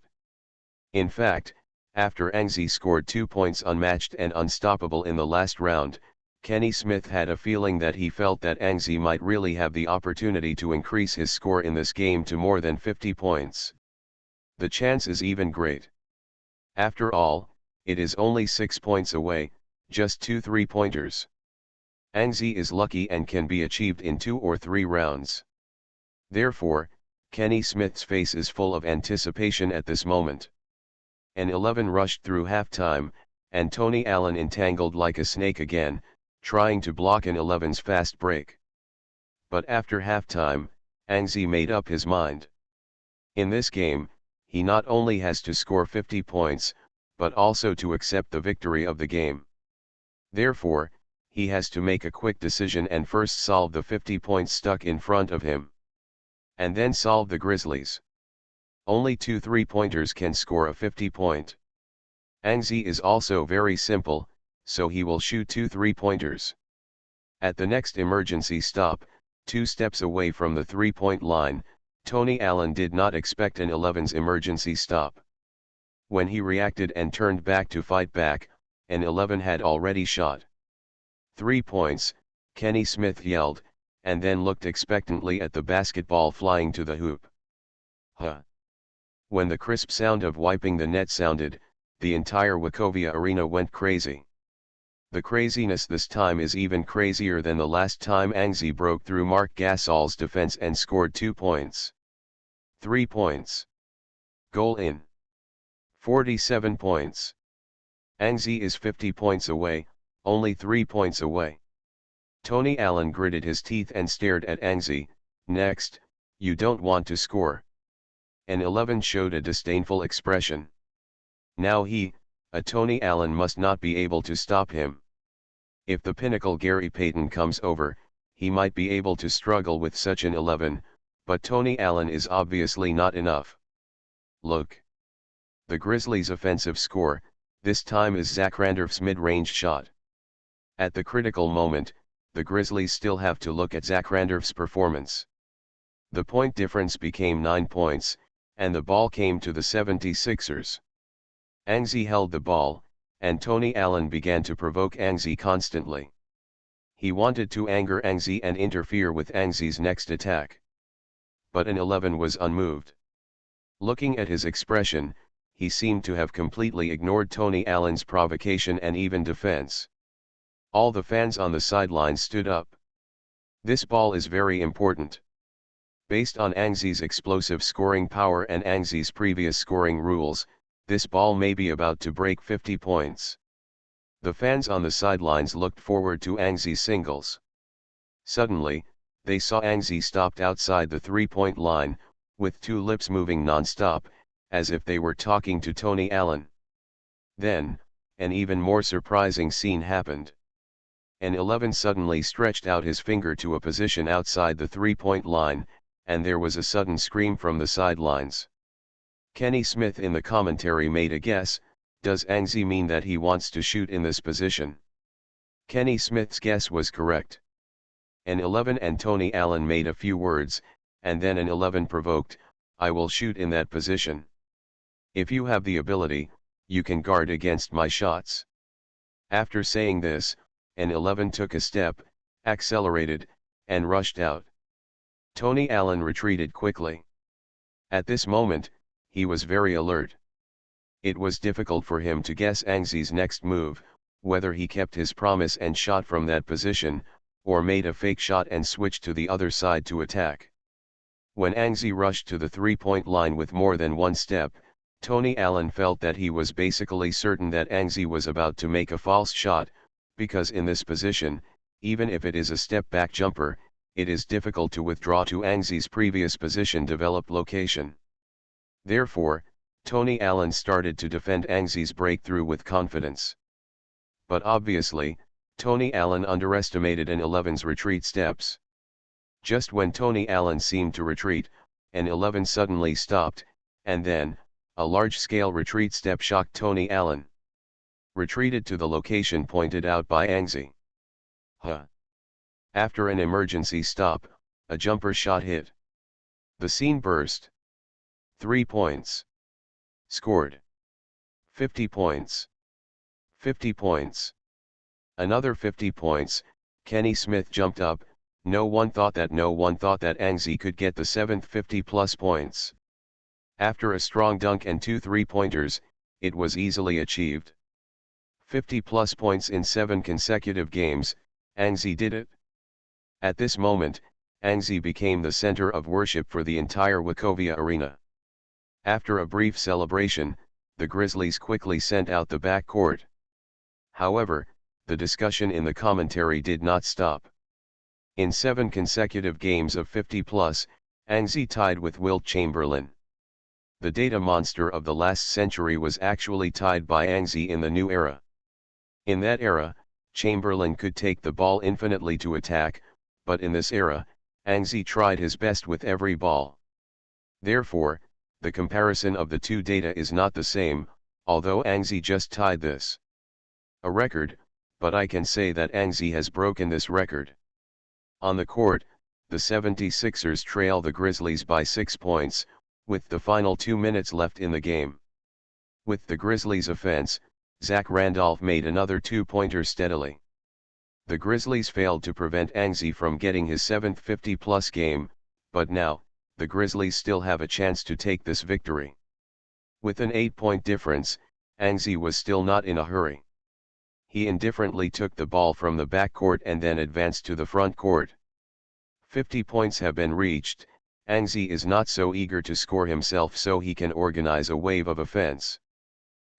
S1: In fact, after Anzi scored 2 points unmatched and unstoppable in the last round, Kenny Smith had a feeling that he felt that Anzi might really have the opportunity to increase his score in this game to more than 50 points. The chance is even great. After all, it is only 6 points away, just 2 three-pointers. Angzi is lucky and can be achieved in 2 or 3 rounds. Therefore, Kenny Smith's face is full of anticipation at this moment. An 11 rushed through halftime, and Tony Allen entangled like a snake again, trying to block an 11's fast break. But after halftime, Angzi made up his mind. In this game, he not only has to score 50 points, but also to accept the victory of the game. Therefore, he has to make a quick decision and first solve the 50 points stuck in front of him. And then solve the Grizzlies. Only 2 3-pointers can score a 50-point. Angzi is also very simple, so he will shoot 2 3-pointers. At the next emergency stop, 2 steps away from the 3-point line, Tony Allen did not expect an 11's emergency stop. When he reacted and turned back to fight back, an 11 had already shot 3 points, Kenny Smith yelled, and then looked expectantly at the basketball flying to the hoop. Huh! When the crisp sound of wiping the net sounded, the entire Wachovia arena went crazy. The craziness this time is even crazier than the last time Angzi broke through Marc Gasol's defense and scored 2 points. 3 points. Goal in. 47 points. Angzi is 50 points away, only 3 points away. Tony Allen gritted his teeth and stared at Angzi. Next, you don't want to score. An 11 showed a disdainful expression. Now he, a Tony Allen, must not be able to stop him. If the pinnacle Gary Payton comes over, he might be able to struggle with such an 11, but Tony Allen is obviously not enough. Look. The Grizzlies' offensive score, this time is Zach Randolph's mid-range shot. At the critical moment, the Grizzlies still have to look at Zach Randolph's performance. The point difference became 9 points, and the ball came to the 76ers. Angzi held the ball, and Tony Allen began to provoke Angzi constantly. He wanted to anger Angzi and interfere with Angzi's next attack. But an 11 was unmoved. Looking at his expression, he seemed to have completely ignored Tony Allen's provocation and even defense. All the fans on the sidelines stood up. This ball is very important. Based on Angzi's explosive scoring power and Angzi's previous scoring rules, this ball may be about to break 50 points. The fans on the sidelines looked forward to Angzi's singles. Suddenly, they saw Angzi stopped outside the 3-point line, with 2 lips moving non-stop, as if they were talking to Tony Allen. Then, an even more surprising scene happened. An 11 suddenly stretched out his finger to a position outside the 3-point line, and there was a sudden scream from the sidelines. Kenny Smith in the commentary made a guess. Does Angzi mean that he wants to shoot in this position? Kenny Smith's guess was correct. An 11 and Tony Allen made a few words, and then an 11 provoked, I will shoot in that position. If you have the ability, you can guard against my shots. After saying this, an 11 took a step, accelerated, and rushed out. Tony Allen retreated quickly. At this moment, he was very alert. It was difficult for him to guess Angzi's next move, whether he kept his promise and shot from that position, or made a fake shot and switched to the other side to attack. When Angzi rushed to the 3-point line with more than one step, Tony Allen felt that he was basically certain that Angzi was about to make a false shot, because in this position, even if it is a step-back jumper, it is difficult to withdraw to Angzi's previous position-developed location. Therefore, Tony Allen started to defend Angzi's breakthrough with confidence. But obviously, Tony Allen underestimated an 11's retreat steps. Just when Tony Allen seemed to retreat, an 11 suddenly stopped, and then, a large-scale retreat step shocked Tony Allen. Retreated to the location pointed out by Angzi. After an emergency stop, a jumper shot hit. The scene burst. 3 points. Scored. 50 points. 50 points. Another 50 points, Kenny Smith jumped up. No one thought that Angzi could get the 7th 50-plus points. After a strong dunk and 2 3-pointers, it was easily achieved. 50-plus points in 7 consecutive games, Anzi did it. At this moment, Anzi became the center of worship for the entire Wachovia arena. After a brief celebration, the Grizzlies quickly sent out the backcourt. However, the discussion in the commentary did not stop. In 7 consecutive games of 50+, Anzi tied with Wilt Chamberlain. The data monster of the last century was actually tied by Anzi in the new era. In that era, Chamberlain could take the ball infinitely to attack, but in this era, Anzi tried his best with every ball. Therefore, the comparison of the two data is not the same, although Anzi just tied this. A record, but I can say that Anzi has broken this record. On the court, the 76ers trail the Grizzlies by 6 points, with the final 2 minutes left in the game. With the Grizzlies' offense, Zach Randolph made another 2-pointer steadily. The Grizzlies failed to prevent Anzi from getting his 7th 50+ game, but now, the Grizzlies still have a chance to take this victory. With an 8-point difference, Anzi was still not in a hurry. He indifferently took the ball from the backcourt and then advanced to the front court. 50 points have been reached. Anzi is not so eager to score himself, so he can organize a wave of offense.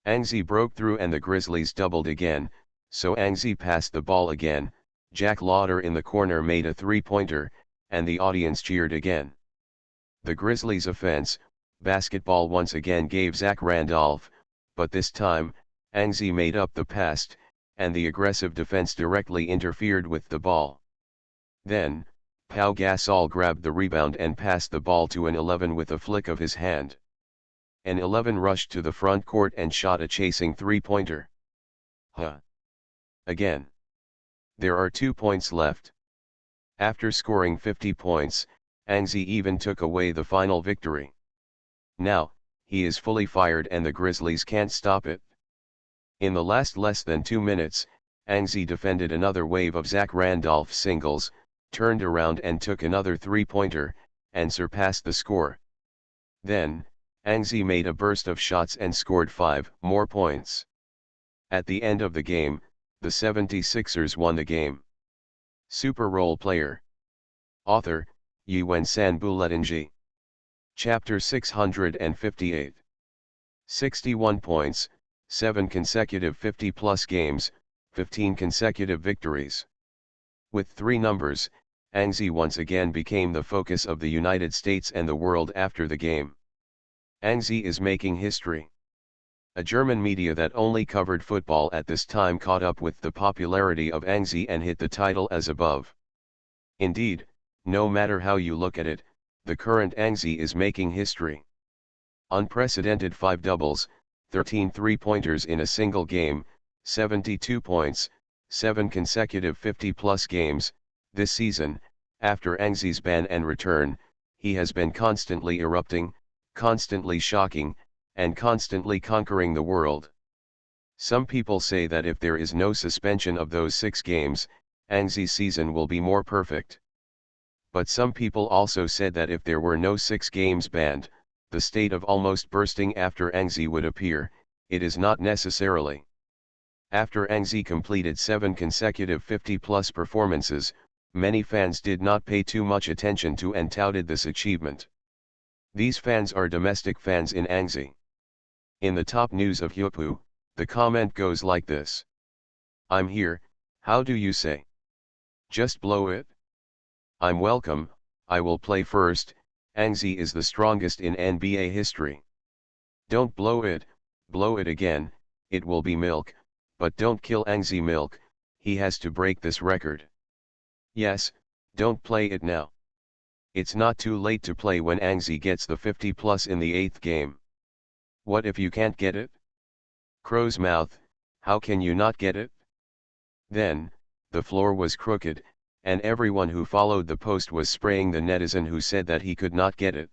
S1: Anzi broke through and the Grizzlies doubled again, so Anzi passed the ball again. Jack Lauder in the corner made a 3-pointer, and the audience cheered again. The Grizzlies' offense, basketball once again gave Zach Randolph, but this time, Anzi made up the pass, and the aggressive defense directly interfered with the ball. Then, Pau Gasol grabbed the rebound and passed the ball to an 11 with a flick of his hand. An 11 rushed to the front court and shot a chasing 3-pointer. Again. There are 2 points left. After scoring 50 points, Anzi even took away the final victory. Now, he is fully fired and the Grizzlies can't stop it. In the last less than 2 minutes, Anzi defended another wave of Zach Randolph singles, turned around and took another 3-pointer, and surpassed the score. Then, Anzi made a burst of shots and scored 5 more points. At the end of the game, the 76ers won the game. Super Role Player. Author, Yuen Sanbuletinji. Chapter 658. 61 points, 7 consecutive 50+ games, 15 consecutive victories. With 3 numbers, Anzi once again became the focus of the United States and the world after the game. Anzi is making history. A German media that only covered football at this time caught up with the popularity of Anzi and hit the title as above. Indeed, no matter how you look at it, the current Anzi is making history. Unprecedented 5 doubles, 13 3-pointers in a single game, 72 points, 7 consecutive 50+ games. This season, after Anzi's ban and return, he has been constantly erupting, constantly shocking, and constantly conquering the world. Some people say that if there is no suspension of those 6 games, Anzi's season will be more perfect. But some people also said that if there were no 6 games banned, the state of almost bursting after Anzi would appear. It is not necessarily. After Anzi completed 7 consecutive 50+ performances, many fans did not pay too much attention to and touted this achievement. These fans are domestic fans in Anzi. In the top news of Hyupu, the comment goes like this. I'm here, how do you say? Just blow it? I'm welcome, I will play first. Anzi is the strongest in NBA history. Don't blow it again, it will be milk, but don't kill Anzi milk, he has to break this record. Yes, don't play it now. It's not too late to play when Anzi gets the 50+ in the 8th game. What if you can't get it? Crow's mouth, how can you not get it? Then, the floor was crooked, and everyone who followed the post was spraying the netizen who said that he could not get it.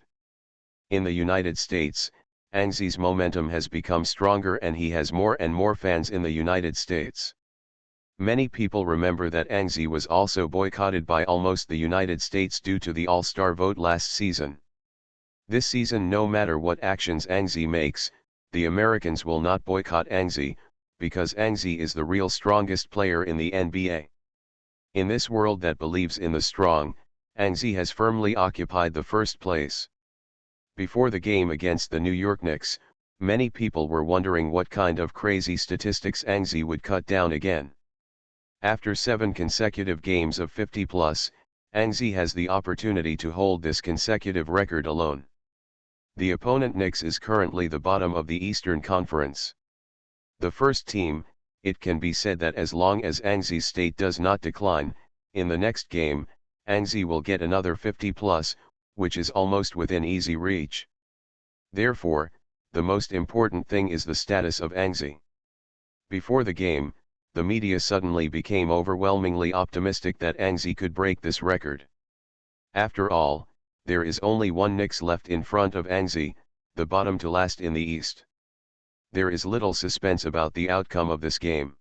S1: In the United States, Anzi's momentum has become stronger and he has more and more fans in the United States. Many people remember that Anzi was also boycotted by almost the United States due to the All-Star vote last season. This season, no matter what actions Anzi makes, the Americans will not boycott Anzi, because Anzi is the real strongest player in the NBA. In this world that believes in the strong, Anzi has firmly occupied the first place. Before the game against the New York Knicks, many people were wondering what kind of crazy statistics Anzi would cut down again. After 7 consecutive games of 50+, Anzi has the opportunity to hold this consecutive record alone. The opponent Knicks is currently the bottom of the Eastern Conference. The first team, it can be said that as long as Anzi's state does not decline, in the next game, Anzi will get another 50+, which is almost within easy reach. Therefore, the most important thing is the status of Anzi. Before the game, the media suddenly became overwhelmingly optimistic that Anzi could break this record. After all, there is only one Knicks left in front of Anzi, the bottom to last in the East. There is little suspense about the outcome of this game.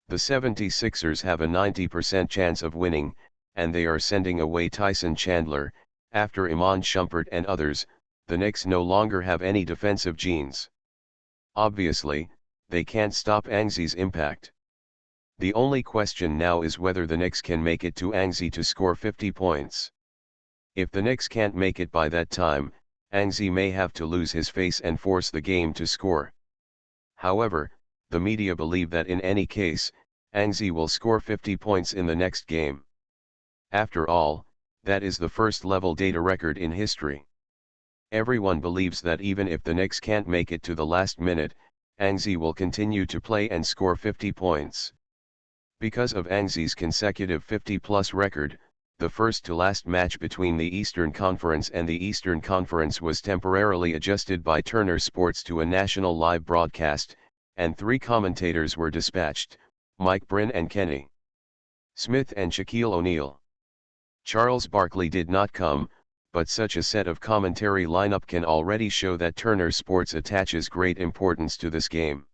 S1: The 76ers have a 90% chance of winning, and they are sending away Tyson Chandler. After Iman Shumpert and others, the Knicks no longer have any defensive genes. Obviously, they can't stop Anzi's impact. The only question now is whether the Knicks can make it to Anzi to score 50 points. If the Knicks can't make it by that time, Anzi may have to lose his face and force the game to score. However, the media believe that in any case, Anzi will score 50 points in the next game. After all, that is the first level data record in history. Everyone believes that even if the Knicks can't make it to the last minute, Anzi will continue to play and score 50 points. Because of Anzi's consecutive 50+ record, the first-to-last match between the Eastern Conference and the Eastern Conference was temporarily adjusted by Turner Sports to a national live broadcast, and 3 commentators were dispatched, Mike Bryn and Kenny Smith and Shaquille O'Neal. Charles Barkley did not come, but such a set of commentary lineup can already show that Turner Sports attaches great importance to this game.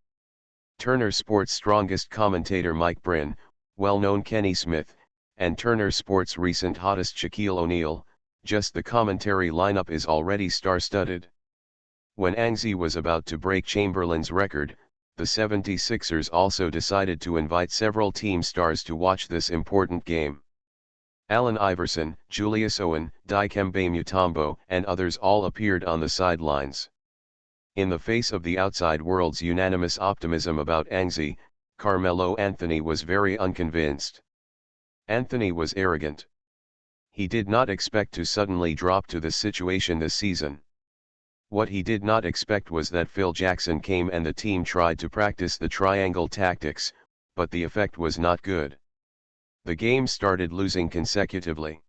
S1: Turner Sports' strongest commentator Mike Bryn, well-known Kenny Smith, and Turner Sports' recent hottest Shaquille O'Neal, just the commentary lineup is already star-studded. When Anzi was about to break Chamberlain's record, the 76ers also decided to invite several team stars to watch this important game. Allen Iverson, Julius Owen, Dikembe Mutombo, and others all appeared on the sidelines. In the face of the outside world's unanimous optimism about Anzi, Carmelo Anthony was very unconvinced. Anthony was arrogant. He did not expect to suddenly drop to this situation this season. What he did not expect was that Phil Jackson came and the team tried to practice the triangle tactics, but the effect was not good. The game started losing consecutively.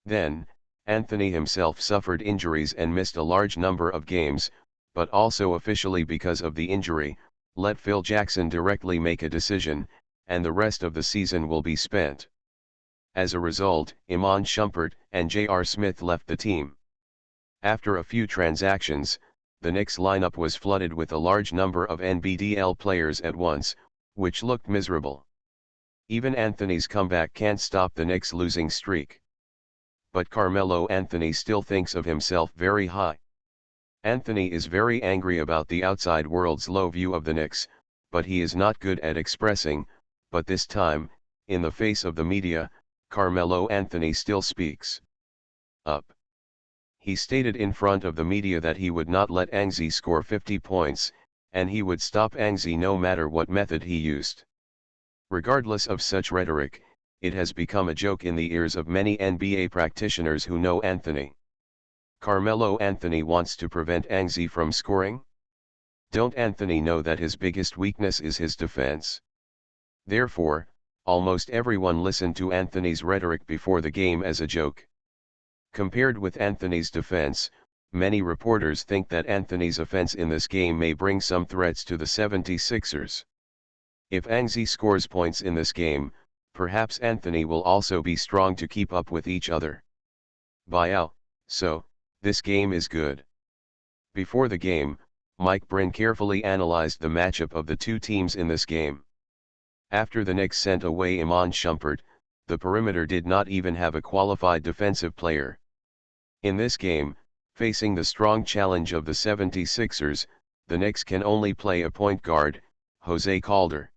S1: Then, Anthony himself suffered injuries and missed a large number of games, but also officially because of the injury, let Phil Jackson directly make a decision, and the rest of the season will be spent. As a result, Iman Shumpert and J.R. Smith left the team. After a few transactions, the Knicks lineup was flooded with a large number of NBDL players at once, which looked miserable. Even Anthony's comeback can't stop the Knicks' losing streak. But Carmelo Anthony still thinks of himself very high. Anthony is very angry about the outside world's low view of the Knicks, but he is not good at expressing, but this time, in the face of the media, Carmelo Anthony still speaks up. He stated in front of the media that he would not let Anzi score 50 points, and he would stop Anzi no matter what method he used. Regardless of such rhetoric, it has become a joke in the ears of many NBA practitioners who know Anthony. Carmelo Anthony wants to prevent Anzi from scoring? Don't Anthony know that his biggest weakness is his defense? Therefore, almost everyone listened to Anthony's rhetoric before the game as a joke. Compared with Anthony's defense, many reporters think that Anthony's offense in this game may bring some threats to the 76ers. If Anzi scores points in this game, perhaps Anthony will also be strong to keep up with each other. So, this game is good. Before the game, Mike Bryn carefully analyzed the matchup of the two teams in this game. After the Knicks sent away Iman Shumpert, the perimeter did not even have a qualified defensive player. In this game, facing the strong challenge of the 76ers, the Knicks can only play a point guard, Jose Calder.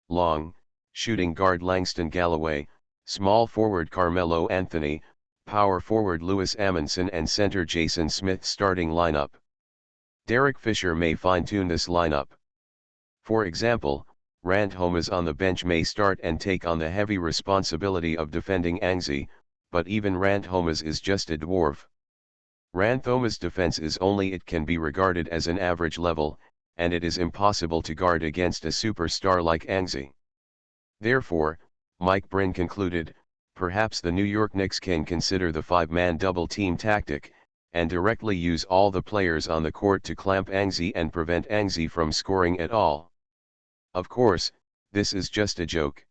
S1: Long, shooting guard Langston Galloway, small forward Carmelo Anthony, power forward Louis Amundsen and center Jason Smith. Starting lineup. Derek Fisher may fine-tune this lineup. For example, Rand Holmes on the bench may start and take on the heavy responsibility of defending Anzi, but even Rand Holmes is just a dwarf. Rand Holmes' defense is only it can be regarded as an average level, and it is impossible to guard against a superstar like Anzi. Therefore, Mike Bryn concluded, perhaps the New York Knicks can consider the five-man double team tactic, and directly use all the players on the court to clamp Anzi and prevent Anzi from scoring at all. Of course, this is just a joke.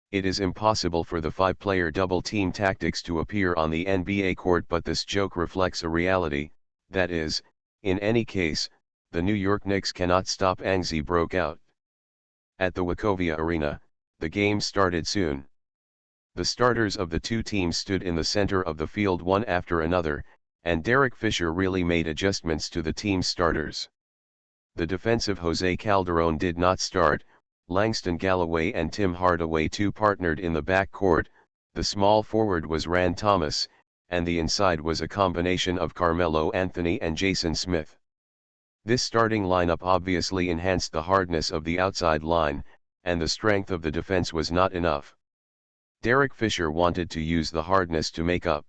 S1: It is impossible for the five-player double team tactics to appear on the NBA court, but this joke reflects a reality, that is, in any case, the New York Knicks cannot stop Anzi. Broke out. At the Wachovia Arena, the game started soon. The starters of the two teams stood in the center of the field one after another, and Derek Fisher really made adjustments to the team's starters. The defensive Jose Calderon did not start. Langston Galloway and Tim Hardaway too partnered in the backcourt. The small forward was Rand Thomas, and the inside was a combination of Carmelo Anthony and Jason Smith. This starting lineup obviously enhanced the hardness of the outside line, and the strength of the defense was not enough. Derek Fisher wanted to use the hardness to make up.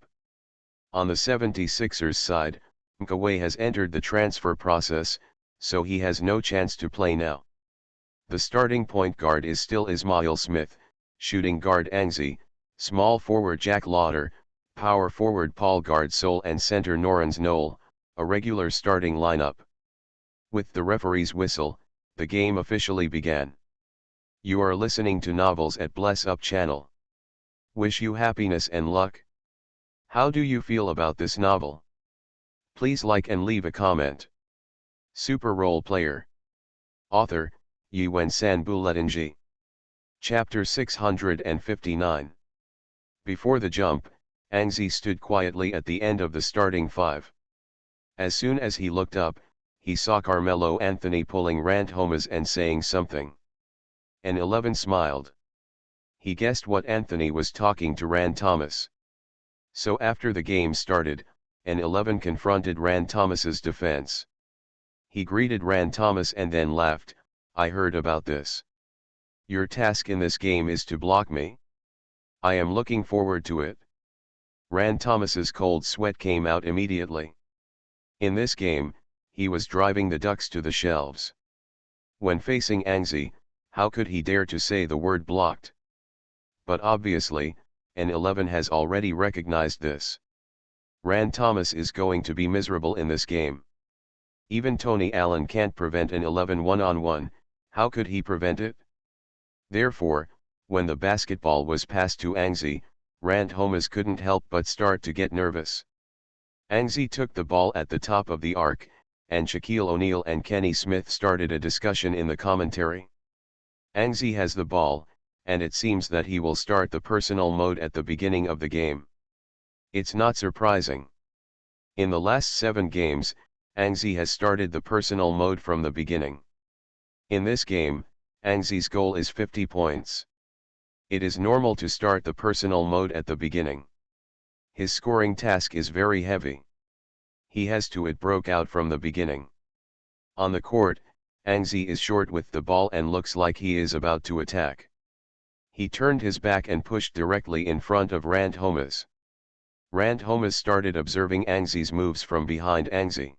S1: On the 76ers side, Kawhi has entered the transfer process, so he has no chance to play now. The starting point guard is still Ismail Smith, shooting guard Anzi, small forward Jack Lauder, power forward Paul Gasol and center Norrens Noel, a regular starting lineup. With the referee's whistle, the game officially began. You are listening to Novels at Bless Up channel. Wish you happiness and luck. How do you feel about this novel? Please like and leave a comment. Super Role Player. Author, Yuen Sanbuletinji. Chapter 659. Before the jump, Anzi stood quietly at the end of the starting five. As soon as he looked up, he saw Carmelo Anthony pulling Rand Holmes and saying something. An 11 smiled. He guessed what Anthony was talking to Rand Thomas. So after the game started, an 11 confronted Rand Thomas's defense. He greeted Rand Thomas and then laughed, I heard about this. Your task in this game is to block me. I am looking forward to it. Rand Thomas's cold sweat came out immediately. In this game, he was driving the Ducks to the shelves. When facing Anzi, how could he dare to say the word blocked? But obviously, an 11 has already recognized this. Rand Thomas is going to be miserable in this game. Even Tony Allen can't prevent an 11 one-on-one, how could he prevent it? Therefore, when the basketball was passed to Anzi, Rand Holmes couldn't help but start to get nervous. Anzi took the ball at the top of the arc, and Shaquille O'Neal and Kenny Smith started a discussion in the commentary. Anzi has the ball, and it seems that he will start the personal mode at the beginning of the game. It's not surprising. In the last 7 games, Anzi has started the personal mode from the beginning. In this game, Anzi's goal is 50 points. It is normal to start the personal mode at the beginning. His scoring task is very heavy. He has to it broke out from the beginning. On the court, Anzi is short with the ball and looks like he is about to attack. He turned his back and pushed directly in front of Rand Holmes. Rand Holmes started observing Anzi's moves from behind Anzi.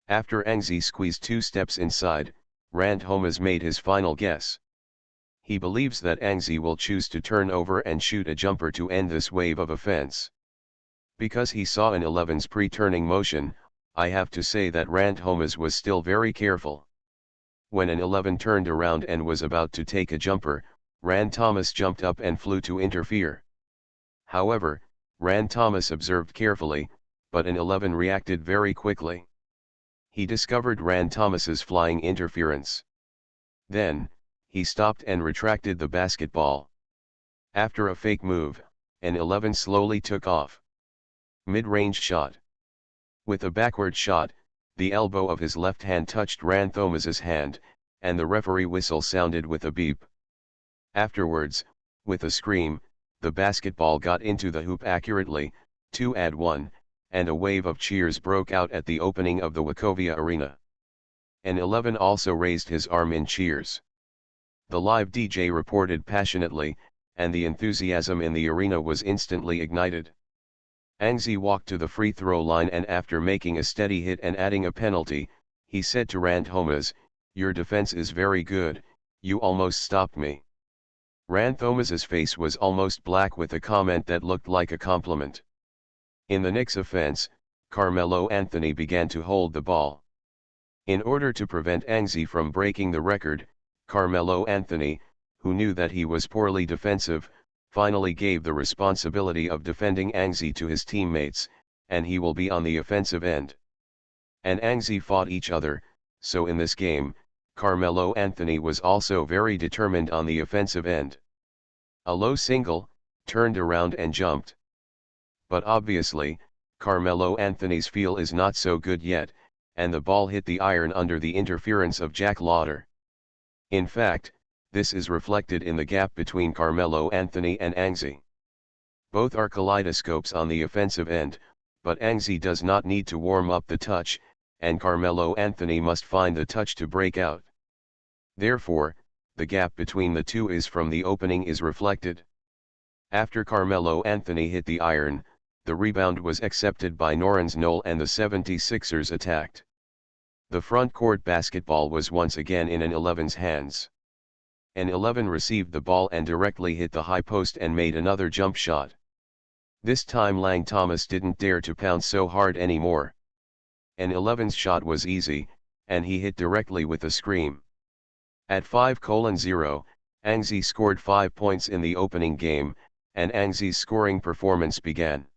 S1: After Anzi squeezed 2 steps inside, Rand Holmes made his final guess. He believes that Anzi will choose to turn over and shoot a jumper to end this wave of offense. Because he saw an 11's pre-turning motion, I have to say that Rand Holmes was still very careful. When an 11 turned around and was about to take a jumper, Rand Thomas jumped up and flew to interfere. However, Rand Thomas observed carefully, but an 11 reacted very quickly. He discovered Rand Thomas's flying interference. Then, he stopped and retracted the basketball. After a fake move, an 11 slowly took off. Mid-range shot. With a backward shot, the elbow of his left hand touched Rand Thomas's hand, and the referee whistle sounded with a beep. Afterwards, with a scream, the basketball got into the hoop accurately, 2-1, and a wave of cheers broke out at the opening of the Wachovia Arena. An 11 also raised his arm in cheers. The live DJ reported passionately, and the enthusiasm in the arena was instantly ignited. Angzi walked to the free throw line, and after making a steady hit and adding a penalty, he said to Rand Thomas, "Your defense is very good, you almost stopped me." Rand Thomas's face was almost black with a comment that looked like a compliment. In the Knicks' offense, Carmelo Anthony began to hold the ball. In order to prevent Angzi from breaking the record, Carmelo Anthony, who knew that he was poorly defensive, finally gave the responsibility of defending Angzi to his teammates, and he will be on the offensive end. And Angzi fought each other, so in this game, Carmelo Anthony was also very determined on the offensive end. A low single, turned around and jumped. But obviously, Carmelo Anthony's feel is not so good yet, and the ball hit the iron under the interference of Jack Lauder. In fact, this is reflected in the gap between Carmelo Anthony and Angzi. Both are kaleidoscopes on the offensive end, but Angzi does not need to warm up the touch, and Carmelo Anthony must find the touch to break out. Therefore, the gap between the two is from the opening is reflected. After Carmelo Anthony hit the iron, the rebound was accepted by Nerlens Noel and the 76ers attacked. The front court basketball was once again in an 11's hands. An 11 received the ball and directly hit the high post and made another jump shot. This time Lang Thomas didn't dare to pound so hard anymore. An 11's shot was easy, and he hit directly with a scream. At 5:0, Angzi scored 5 points in the opening game, and Angzi's scoring performance began.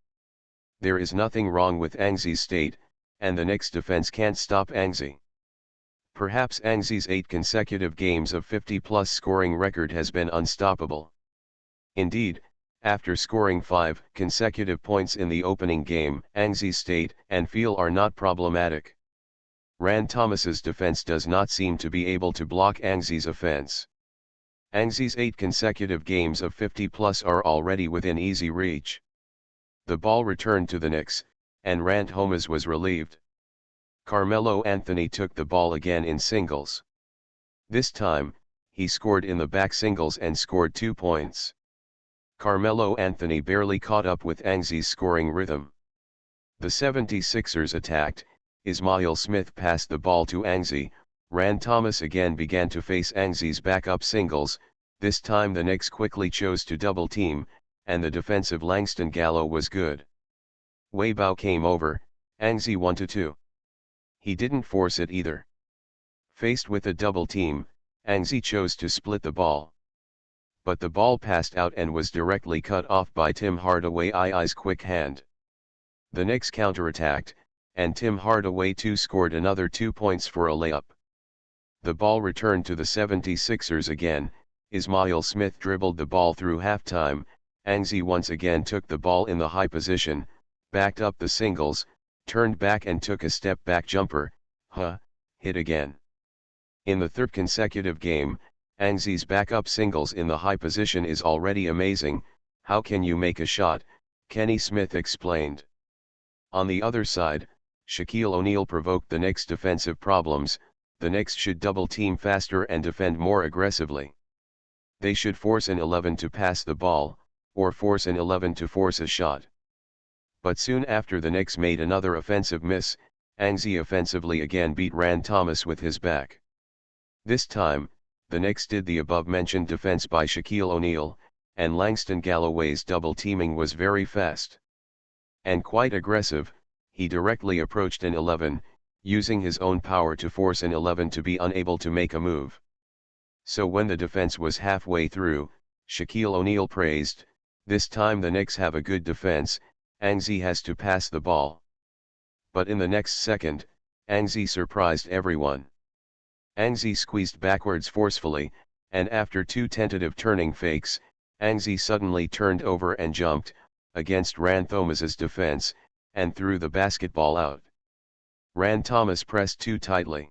S1: There is nothing wrong with Angzi's state, and the Knicks' defense can't stop Angzi. Perhaps Angzi's 8 consecutive games of 50-plus scoring record has been unstoppable. Indeed, after scoring 5 consecutive points in the opening game, Angzi's state and feel are not problematic. Rand Thomas's defense does not seem to be able to block Angzi's offense. Angzi's 8 consecutive games of 50-plus are already within easy reach. The ball returned to the Knicks, and Rand Thomas was relieved. Carmelo Anthony took the ball again in singles. This time, he scored in the back singles and scored 2 points. Carmelo Anthony barely caught up with Angzi's scoring rhythm. The 76ers attacked, Ismail Smith passed the ball to Angzi, Rand Thomas again began to face Angzi's backup singles, this time the Knicks quickly chose to double team, and the defensive Langston Gallo was good. Weibo came over, Angzi 1-2. He didn't force it either. Faced with a double team, Angzi chose to split the ball. But the ball passed out and was directly cut off by Tim Hardaway's quick hand. The Knicks counterattacked, and Tim Hardaway too scored another 2 points for a layup. The ball returned to the 76ers again, Ismail Smith dribbled the ball through halftime, Angzi once again took the ball in the high position, backed up the singles, turned back and took a step-back jumper, hit again. In the third consecutive game, Angzi's backup singles in the high position is already amazing. How can you make a shot? Kenny Smith explained. On the other side, Shaquille O'Neal provoked the Knicks' defensive problems. The Knicks should double team faster and defend more aggressively. They should force an 11 to pass the ball, or force an 11 to force a shot. But soon after the Knicks made another offensive miss, Angzi offensively again beat Rand Thomas with his back. This time, the Knicks did the above-mentioned defense by Shaquille O'Neal, and Langston Galloway's double teaming was very fast. And quite aggressive, he directly approached an 11, using his own power to force an 11 to be unable to make a move. So when the defense was halfway through, Shaquille O'Neal praised, "This time the Knicks have a good defense, Angzi has to pass the ball." But in the next second, Angzi surprised everyone. Angzi squeezed backwards forcefully, and after 2 tentative turning fakes, Angzi suddenly turned over and jumped, against Rand Thomas's defense, and threw the basketball out. Rand Thomas pressed too tightly.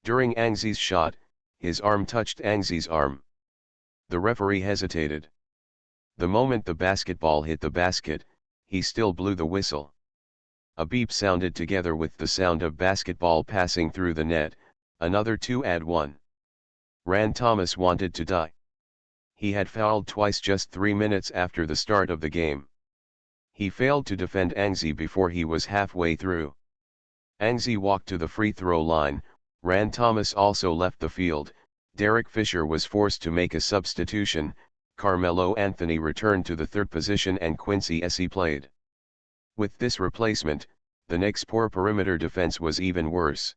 S1: During Angzi's shot, his arm touched Angzi's arm. The referee hesitated. The moment the basketball hit the basket, he still blew the whistle. A beep sounded together with the sound of basketball passing through the net, another 2-1. Rand Thomas wanted to die. He had fouled twice just 3 minutes after the start of the game. He failed to defend Angzi before he was halfway through. Angzi walked to the free throw line, Rand Thomas also left the field, Derek Fisher was forced to make a substitution, Carmelo Anthony returned to the third position and Quincy Essie played. With this replacement, the Knicks' poor perimeter defense was even worse.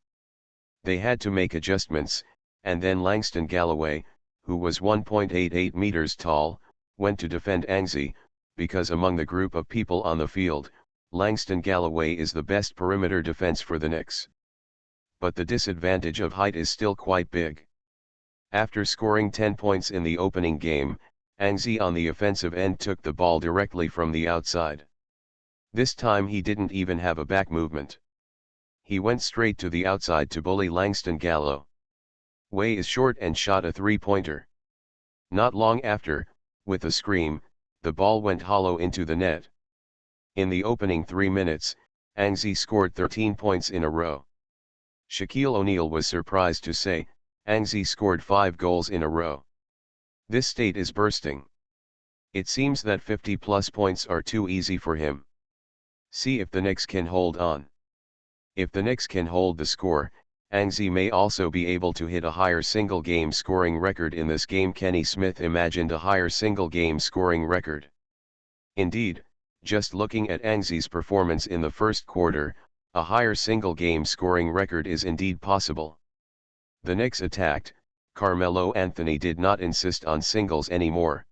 S1: They had to make adjustments, and then Langston Galloway, who was 1.88 meters tall, went to defend Angzi, because among the group of people on the field, Langston Galloway is the best perimeter defense for the Knicks. But the disadvantage of height is still quite big. After scoring 10 points in the opening game, Angzi on the offensive end took the ball directly from the outside. This time he didn't even have a back movement. He went straight to the outside to bully Langston Galloway. Way is short and shot a three-pointer. Not long after, with a scream, the ball went hollow into the net. In the opening 3 minutes, Angzi scored 13 points in a row. Shaquille O'Neal was surprised to say, Angzi scored 5 goals in a row. This state is bursting. It seems that 50-plus points are too easy for him. See if the Knicks can hold on. If the Knicks can hold the score, Angzi may also be able to hit a higher single-game scoring record in this game. Kenny Smith imagined a higher single-game scoring record. Indeed, just looking at Angzi's performance in the first quarter, a higher single-game scoring record is indeed possible. The Knicks attacked, Carmelo Anthony did not insist on singles anymore.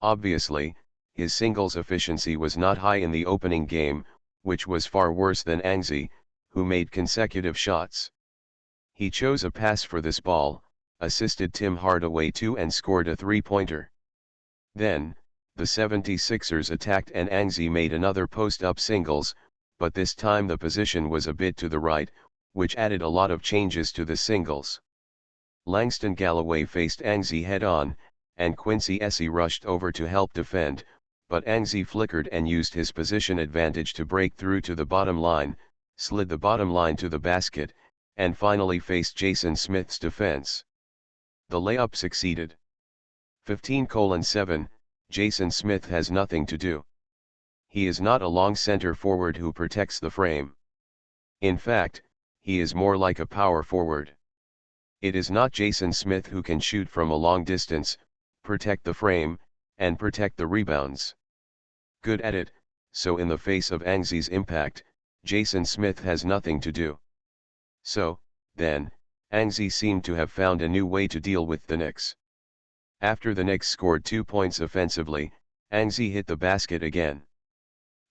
S1: Obviously, his singles efficiency was not high in the opening game, which was far worse than Angzi, who made consecutive shots. He chose a pass for this ball, assisted Tim Hardaway too and scored a three-pointer. Then, the 76ers attacked and Angzi made another post-up singles, but this time the position was a bit to the right, which added a lot of changes to the singles. Langston Galloway faced Angzi head-on, and Quincy Essie rushed over to help defend, but Angzi flickered and used his position advantage to break through to the bottom line, slid the bottom line to the basket, and finally faced Jason Smith's defense. The layup succeeded. 15:7, Jason Smith has nothing to do. He is not a long center forward who protects the frame. In fact, he is more like a power forward. It is not Jason Smith who can shoot from a long distance, protect the frame, and protect the rebounds. Good at it, so in the face of Angzi's impact, Jason Smith has nothing to do. So, then, Angzi seemed to have found a new way to deal with the Knicks. After the Knicks scored 2 points offensively, Angzi hit the basket again.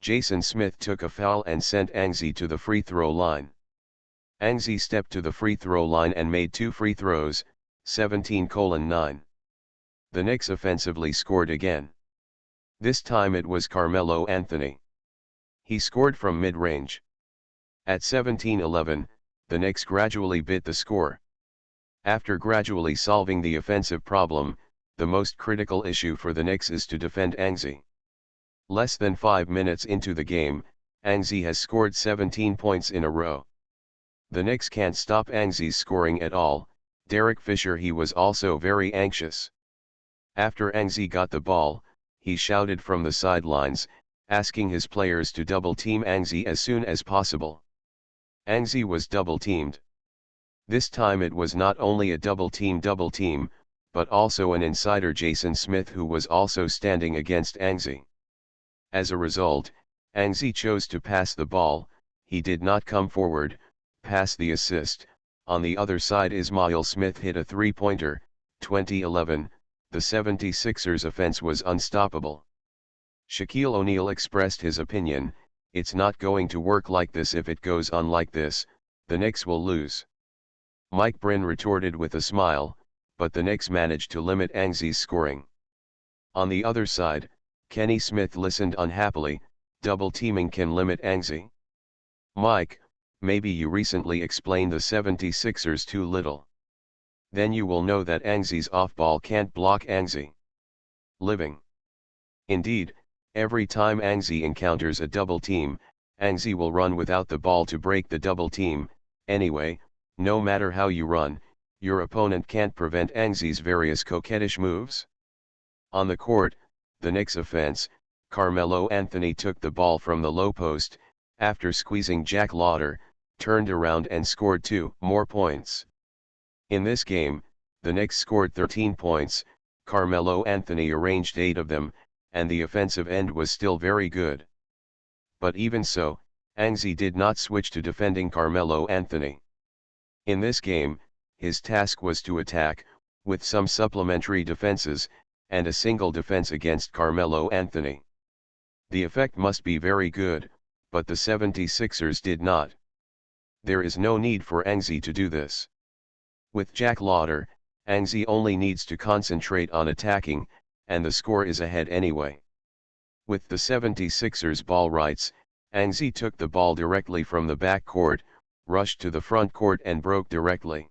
S1: Jason Smith took a foul and sent Angzi to the free throw line. Angzi stepped to the free throw line and made 2 free throws, 17:9. The Knicks offensively scored again. This time it was Carmelo Anthony. He scored from mid-range. At 17:11, the Knicks gradually bit the score. After gradually solving the offensive problem, the most critical issue for the Knicks is to defend Angzi. Less than 5 minutes into the game, Angzi has scored 17 points in a row. The Knicks can't stop Angzi's scoring at all. Derek Fisher he was also very anxious. After Angzi got the ball, he shouted from the sidelines, asking his players to double-team Angzi as soon as possible. Angzi was double-teamed. This time it was not only a double-team, but also an insider Jason Smith who was also standing against Angzi. As a result, Angzi chose to pass the ball, he did not come forward, pass the assist. On the other side Ismail Smith hit a three-pointer, 2011, the 76ers offense was unstoppable. Shaquille O'Neal expressed his opinion, "It's not going to work like this. If it goes on like this, the Knicks will lose." Mike Bryn retorted with a smile, but the Knicks managed to limit Angzi's scoring. On the other side, Kenny Smith listened unhappily, "Double teaming can limit Angzi. Mike, maybe you recently explained the 76ers too little." then you will know that Angzi's off-ball can't block Angzi. Living. Indeed, every time Angzi encounters a double team, Angzi will run without the ball to break the double team. Anyway, no matter how you run, your opponent can't prevent Angzi's various coquettish moves. On the court, the Knicks offense, Carmelo Anthony took the ball from the low post, after squeezing Jack Lauder, turned around and scored 2 more points. In this game, the Knicks scored 13 points, Carmelo Anthony arranged 8 of them, and the offensive end was still very good. But even so, Angzi did not switch to defending Carmelo Anthony. In this game, his task was to attack, with some supplementary defenses, and a single defense against Carmelo Anthony. The effect must be very good, but the 76ers did not. There is no need for Angzi to do this. With Jack Lauder, Angzi only needs to concentrate on attacking, and the score is ahead anyway. With the 76ers ball rights, Angzi took the ball directly from the back court, rushed to the front court and broke directly.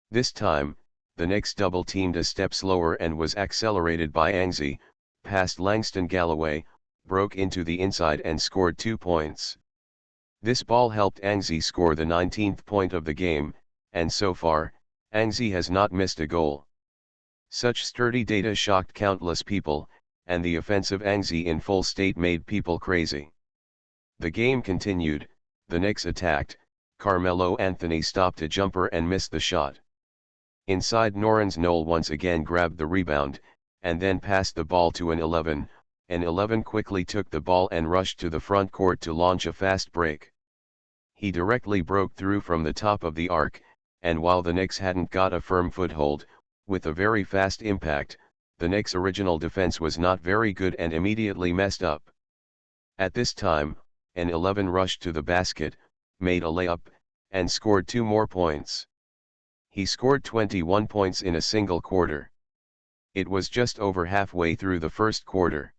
S1: This time, the Knicks double-teamed a step slower and was accelerated by Angzi, passed Langston Galloway, broke into the inside and scored 2 points. This ball helped Angzi score the 19th point of the game, and so far, Angzi has not missed a goal. Such sturdy data shocked countless people, and the offensive Angzi in full state made people crazy. The game continued, the Knicks attacked, Carmelo Anthony stopped a jumper and missed the shot. Inside Norenz Noel once again grabbed the rebound, and then passed the ball to an 11. An 11 quickly took the ball and rushed to the front court to launch a fast break. He directly broke through from the top of the arc, and while the Knicks hadn't got a firm foothold, with a very fast impact, the Knicks' original defense was not very good and immediately messed up. At this time, an 11 rushed to the basket, made a layup, and scored 2 more points. He scored 21 points in a single quarter. It was just over halfway through the first quarter.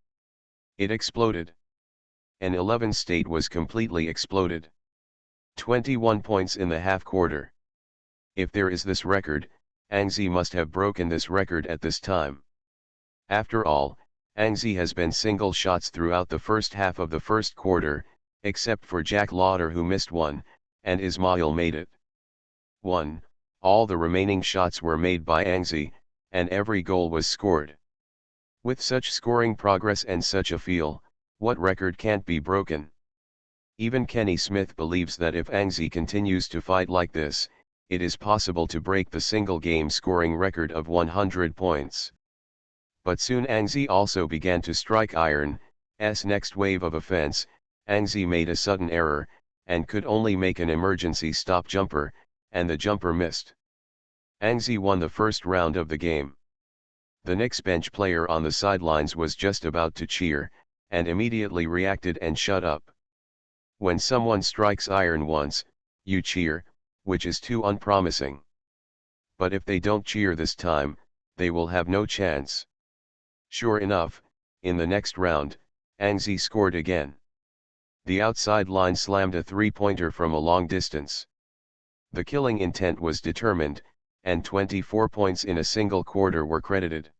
S1: It exploded. An 11 state was completely exploded. 21 points in the half quarter. If there is this record, Angzi must have broken this record at this time. After all, Angzi has been single shots throughout the first half of the first quarter, except for Jack Lauder who missed one, and Ismail made it. 1. All the remaining shots were made by Angzi, and every goal was scored. With such scoring progress and such a feel, what record can't be broken? Even Kenny Smith believes that if Angzi continues to fight like this, it is possible to break the single game scoring record of 100 points. But soon Angzi also began to strike iron's next wave of offense. Angzi made a sudden error, and could only make an emergency stop jumper, and the jumper missed. Angzi won the first round of the game. The Knicks bench player on the sidelines was just about to cheer, and immediately reacted and shut up. When someone strikes iron once, you cheer, which is too unpromising. But if they don't cheer this time, they will have no chance. Sure enough, in the next round, Angzi scored again. The outside line slammed a three-pointer from a long distance. The killing intent was determined, and 24 points in a single quarter were credited.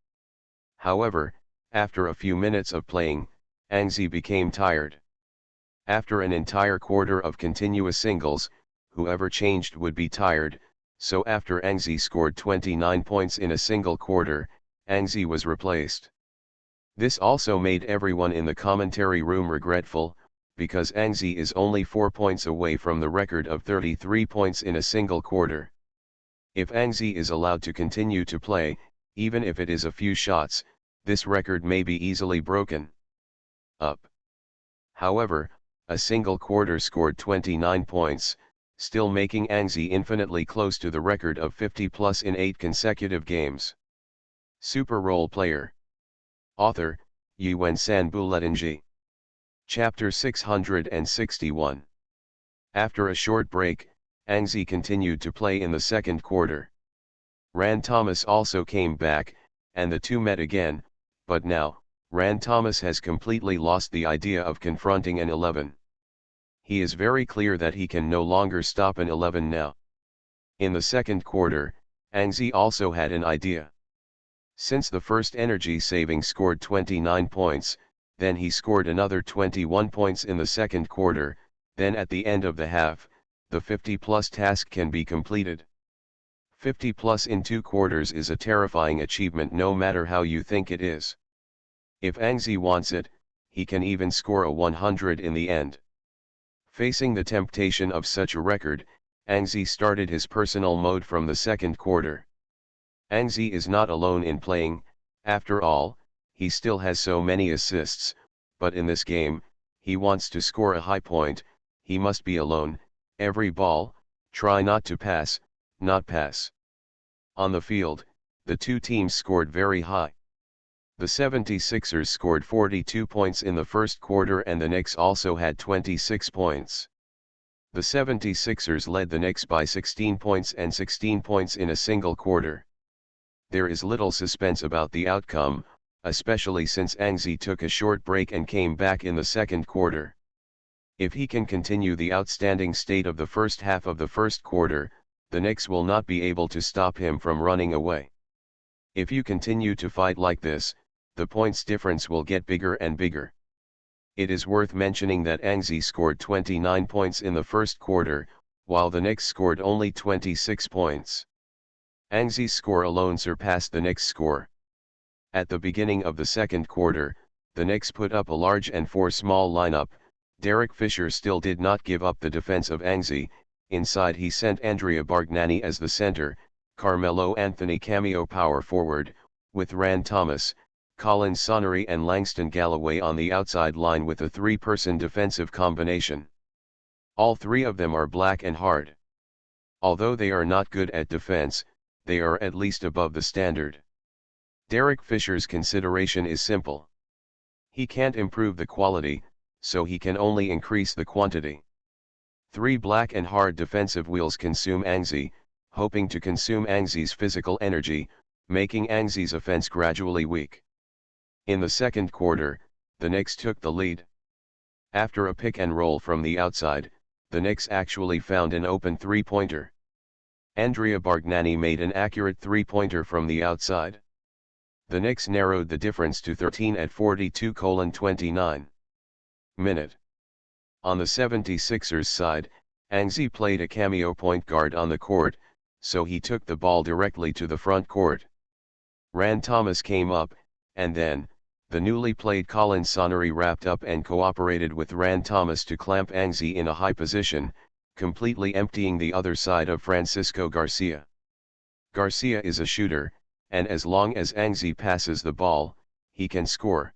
S1: However, after a few minutes of playing, Angzi became tired. After an entire quarter of continuous singles, whoever changed would be tired, so after Angzi scored 29 points in a single quarter, Angzi was replaced. This also made everyone in the commentary room regretful, because Angzi is only 4 points away from the record of 33 points in a single quarter. If Angzi is allowed to continue to play, even if it is a few shots, this record may be easily broken. However, a single quarter scored 29 points, still making Angzi infinitely close to the record of 50 plus in 8 consecutive games. Super Role Player. Author, Yuen Sanbuletnji. Chapter 661. After a short break, Angzi continued to play in the second quarter. Rand Thomas also came back, and the two met again, but now, Rand Thomas has completely lost the idea of confronting an 11. He is very clear that he can no longer stop an 11 now. In the second quarter, Ang Zi also had an idea. Since the first energy saving scored 29 points, then he scored another 21 points in the second quarter, then at the end of the half, the 50+ task can be completed. 50+ in 2 quarters is a terrifying achievement no matter how you think it is. If Ang Zi wants it, he can even score a 100 in the end. Facing the temptation of such a record, Ang Zi started his personal mode from the second quarter. Ang Zi is not alone in playing, after all, he still has so many assists, but in this game, he wants to score a high point, he must be alone, every ball, try not to pass, not pass. On the field, the two teams scored very high. The 76ers scored 42 points in the first quarter and the Knicks also had 26 points. The 76ers led the Knicks by 16 points and 16 points in a single quarter. There is little suspense about the outcome, especially since Ang Zi took a short break and came back in the second quarter. If he can continue the outstanding state of the first half of the first quarter, the Knicks will not be able to stop him from running away. If you continue to fight like this, the points difference will get bigger and bigger. It is worth mentioning that Ang Zi scored 29 points in the first quarter, while the Knicks scored only 26 points. Ang Zi's score alone surpassed the Knicks' score. At the beginning of the second quarter, the Knicks put up a large and 4 small lineup. Derek Fisher still did not give up the defense of Ang Zi. Inside he sent Andrea Bargnani as the center, Carmelo Anthony cameo power forward, with Rand Thomas, Colin Sonnery and Langston Galloway on the outside line with a 3-person defensive combination. All 3 of them are black and hard. Although they are not good at defense, they are at least above the standard. Derek Fisher's consideration is simple. He can't improve the quality, so he can only increase the quantity. 3 black and hard defensive wheels consume Ang Zi, hoping to consume Ang Zi's physical energy, making Ang Zi's offense gradually weak. In the second quarter, the Knicks took the lead. After a pick and roll from the outside, the Knicks actually found an open 3-pointer. Andrea Bargnani made an accurate 3-pointer from the outside. The Knicks narrowed the difference to 13 at 42:29 minute. On the 76ers side, Ang Zi played a cameo point guard on the court, so he took the ball directly to the front court. Rand Thomas came up, and then, the newly played Colin Sonnery wrapped up and cooperated with Rand Thomas to clamp Ang Zi in a high position, completely emptying the other side of Francisco Garcia. Garcia is a shooter, and as long as Ang Zi passes the ball, he can score.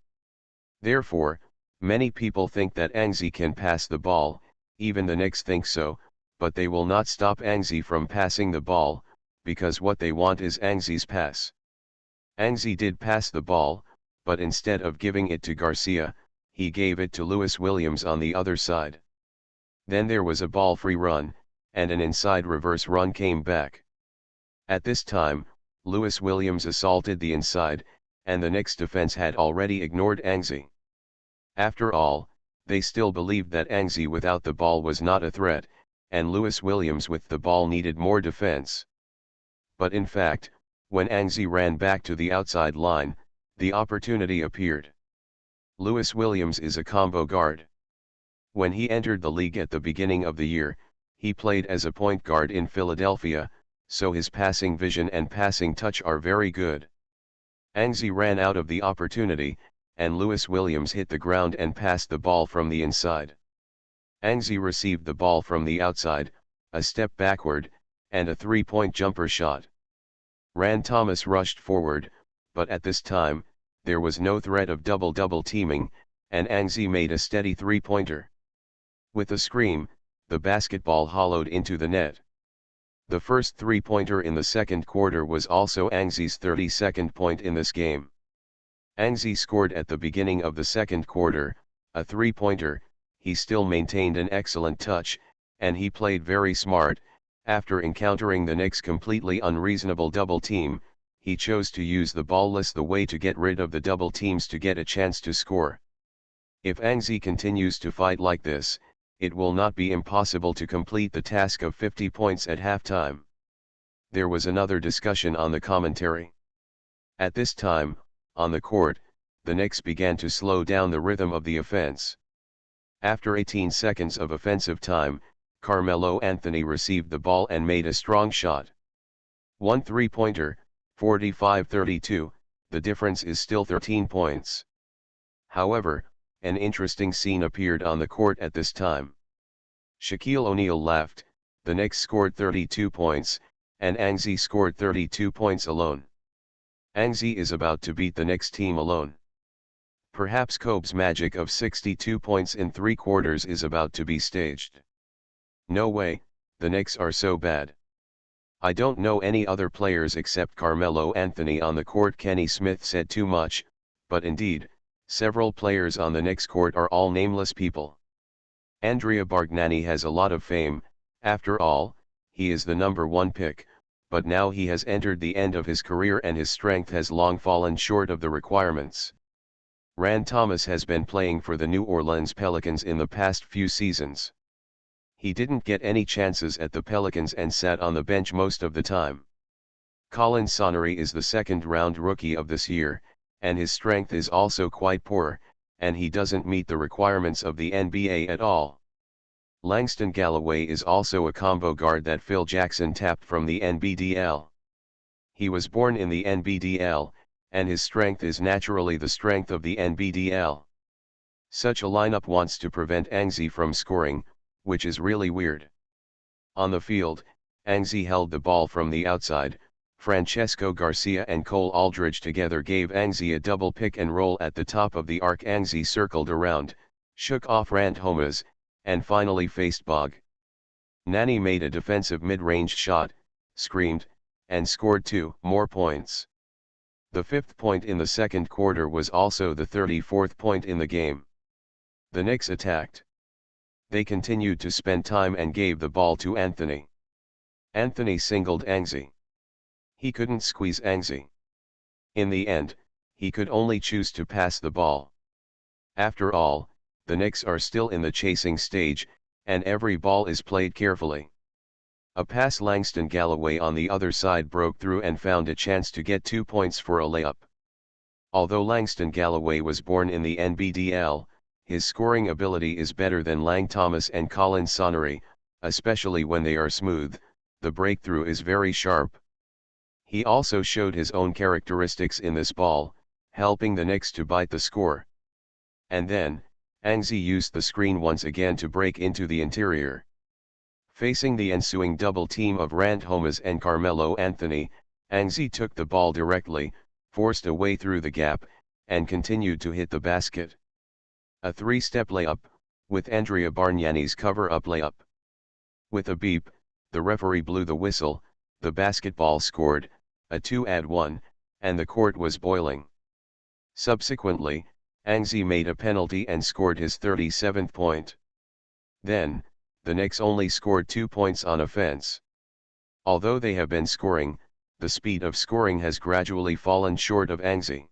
S1: Therefore, many people think that Ang Zi can pass the ball, even the Knicks think so, but they will not stop Ang Zi from passing the ball, because what they want is Ang Zi's pass. Ang Zi did pass the ball, but instead of giving it to Garcia, he gave it to Lewis Williams on the other side. Then there was a ball-free run, and an inside reverse run came back. At this time, Lewis Williams assaulted the inside, and the Knicks defense had already ignored Ang Zi. After all, they still believed that Ang Zi without the ball was not a threat, and Lewis Williams with the ball needed more defense. But in fact, when Ang Zi ran back to the outside line, the opportunity appeared. Lewis Williams is a combo guard. When he entered the league at the beginning of the year, he played as a point guard in Philadelphia, so his passing vision and passing touch are very good. Ang Zi ran out of the opportunity, and Lewis Williams hit the ground and passed the ball from the inside. Ang Zi received the ball from the outside, a step backward, and a 3-point jumper shot. Rand Thomas rushed forward, but at this time, there was no threat of double-double teaming, and Ang Zi made a steady 3-pointer. With a scream, the basketball hollowed into the net. The first 3-pointer in the second quarter was also Ang Zi's 32nd point in this game. Ang Zi scored at the beginning of the second quarter, a 3-pointer. He still maintained an excellent touch, and he played very smart. After encountering the Knicks' completely unreasonable double team, he chose to use the ball less the way to get rid of the double teams to get a chance to score. If Ang Zi continues to fight like this, it will not be impossible to complete the task of 50 points at halftime. There was another discussion on the commentary. At this time, on the court, the Knicks began to slow down the rhythm of the offense. After 18 seconds of offensive time, Carmelo Anthony received the ball and made a strong shot. One three-pointer, 45-32, the difference is still 13 points. However, an interesting scene appeared on the court at this time. Shaquille O'Neal left, the Knicks scored 32 points, and Anzi scored 32 points alone. Anzi is about to beat the Knicks team alone. Perhaps Kobe's magic of 62 points in 3 quarters is about to be staged. No way, the Knicks are so bad. I don't know any other players except Carmelo Anthony on the court. Kenny Smith said too much, but indeed, several players on the Knicks court are all nameless people. Andrea Bargnani has a lot of fame, after all, he is the #1 pick, but now he has entered the end of his career and his strength has long fallen short of the requirements. Rand Thomas has been playing for the New Orleans Pelicans in the past few seasons. He didn't get any chances at the Pelicans and sat on the bench most of the time. Colin Sonnery is the second-round rookie of this year, and his strength is also quite poor, and he doesn't meet the requirements of the NBA at all. Langston Galloway is also a combo guard that Phil Jackson tapped from the NBDL. He was born in the NBDL, and his strength is naturally the strength of the NBDL. Such a lineup wants to prevent Anzi from scoring, which is really weird. On the field, Anzi held the ball from the outside. Francesco Garcia and Cole Aldridge together gave Anzi a double pick and roll at the top of the arc. Anzi circled around, shook off Rand Thomas, and finally faced Bog. Nani made a defensive mid-range shot, screamed, and scored 2 more points. The 5th point in the second quarter was also the 34th point in the game. The Knicks attacked. They continued to spend time and gave the ball to Anthony. Anthony singled Anzi. He couldn't squeeze Anzi. In the end, he could only choose to pass the ball. After all, the Knicks are still in the chasing stage, and every ball is played carefully. A pass Langston Galloway on the other side broke through and found a chance to get 2 points for a layup. Although Langston Galloway was born in the NBDL, his scoring ability is better than Lang Thomas and Colin Sonnery, especially when they are smooth. The breakthrough is very sharp. He also showed his own characteristics in this ball, helping the Knicks to bite the score. And then, Anzi used the screen once again to break into the interior. Facing the ensuing double team of Rand Thomas and Carmelo Anthony, Anzi took the ball directly, forced a way through the gap, and continued to hit the basket. A 3-step layup, with Andrea Bargnani's cover-up layup. With a beep, the referee blew the whistle, the basketball scored, a 2-1, and the court was boiling. Subsequently, Anzi made a penalty and scored his 37th point. Then, the Knicks only scored 2 points on offense. Although they have been scoring, the speed of scoring has gradually fallen short of Anzi.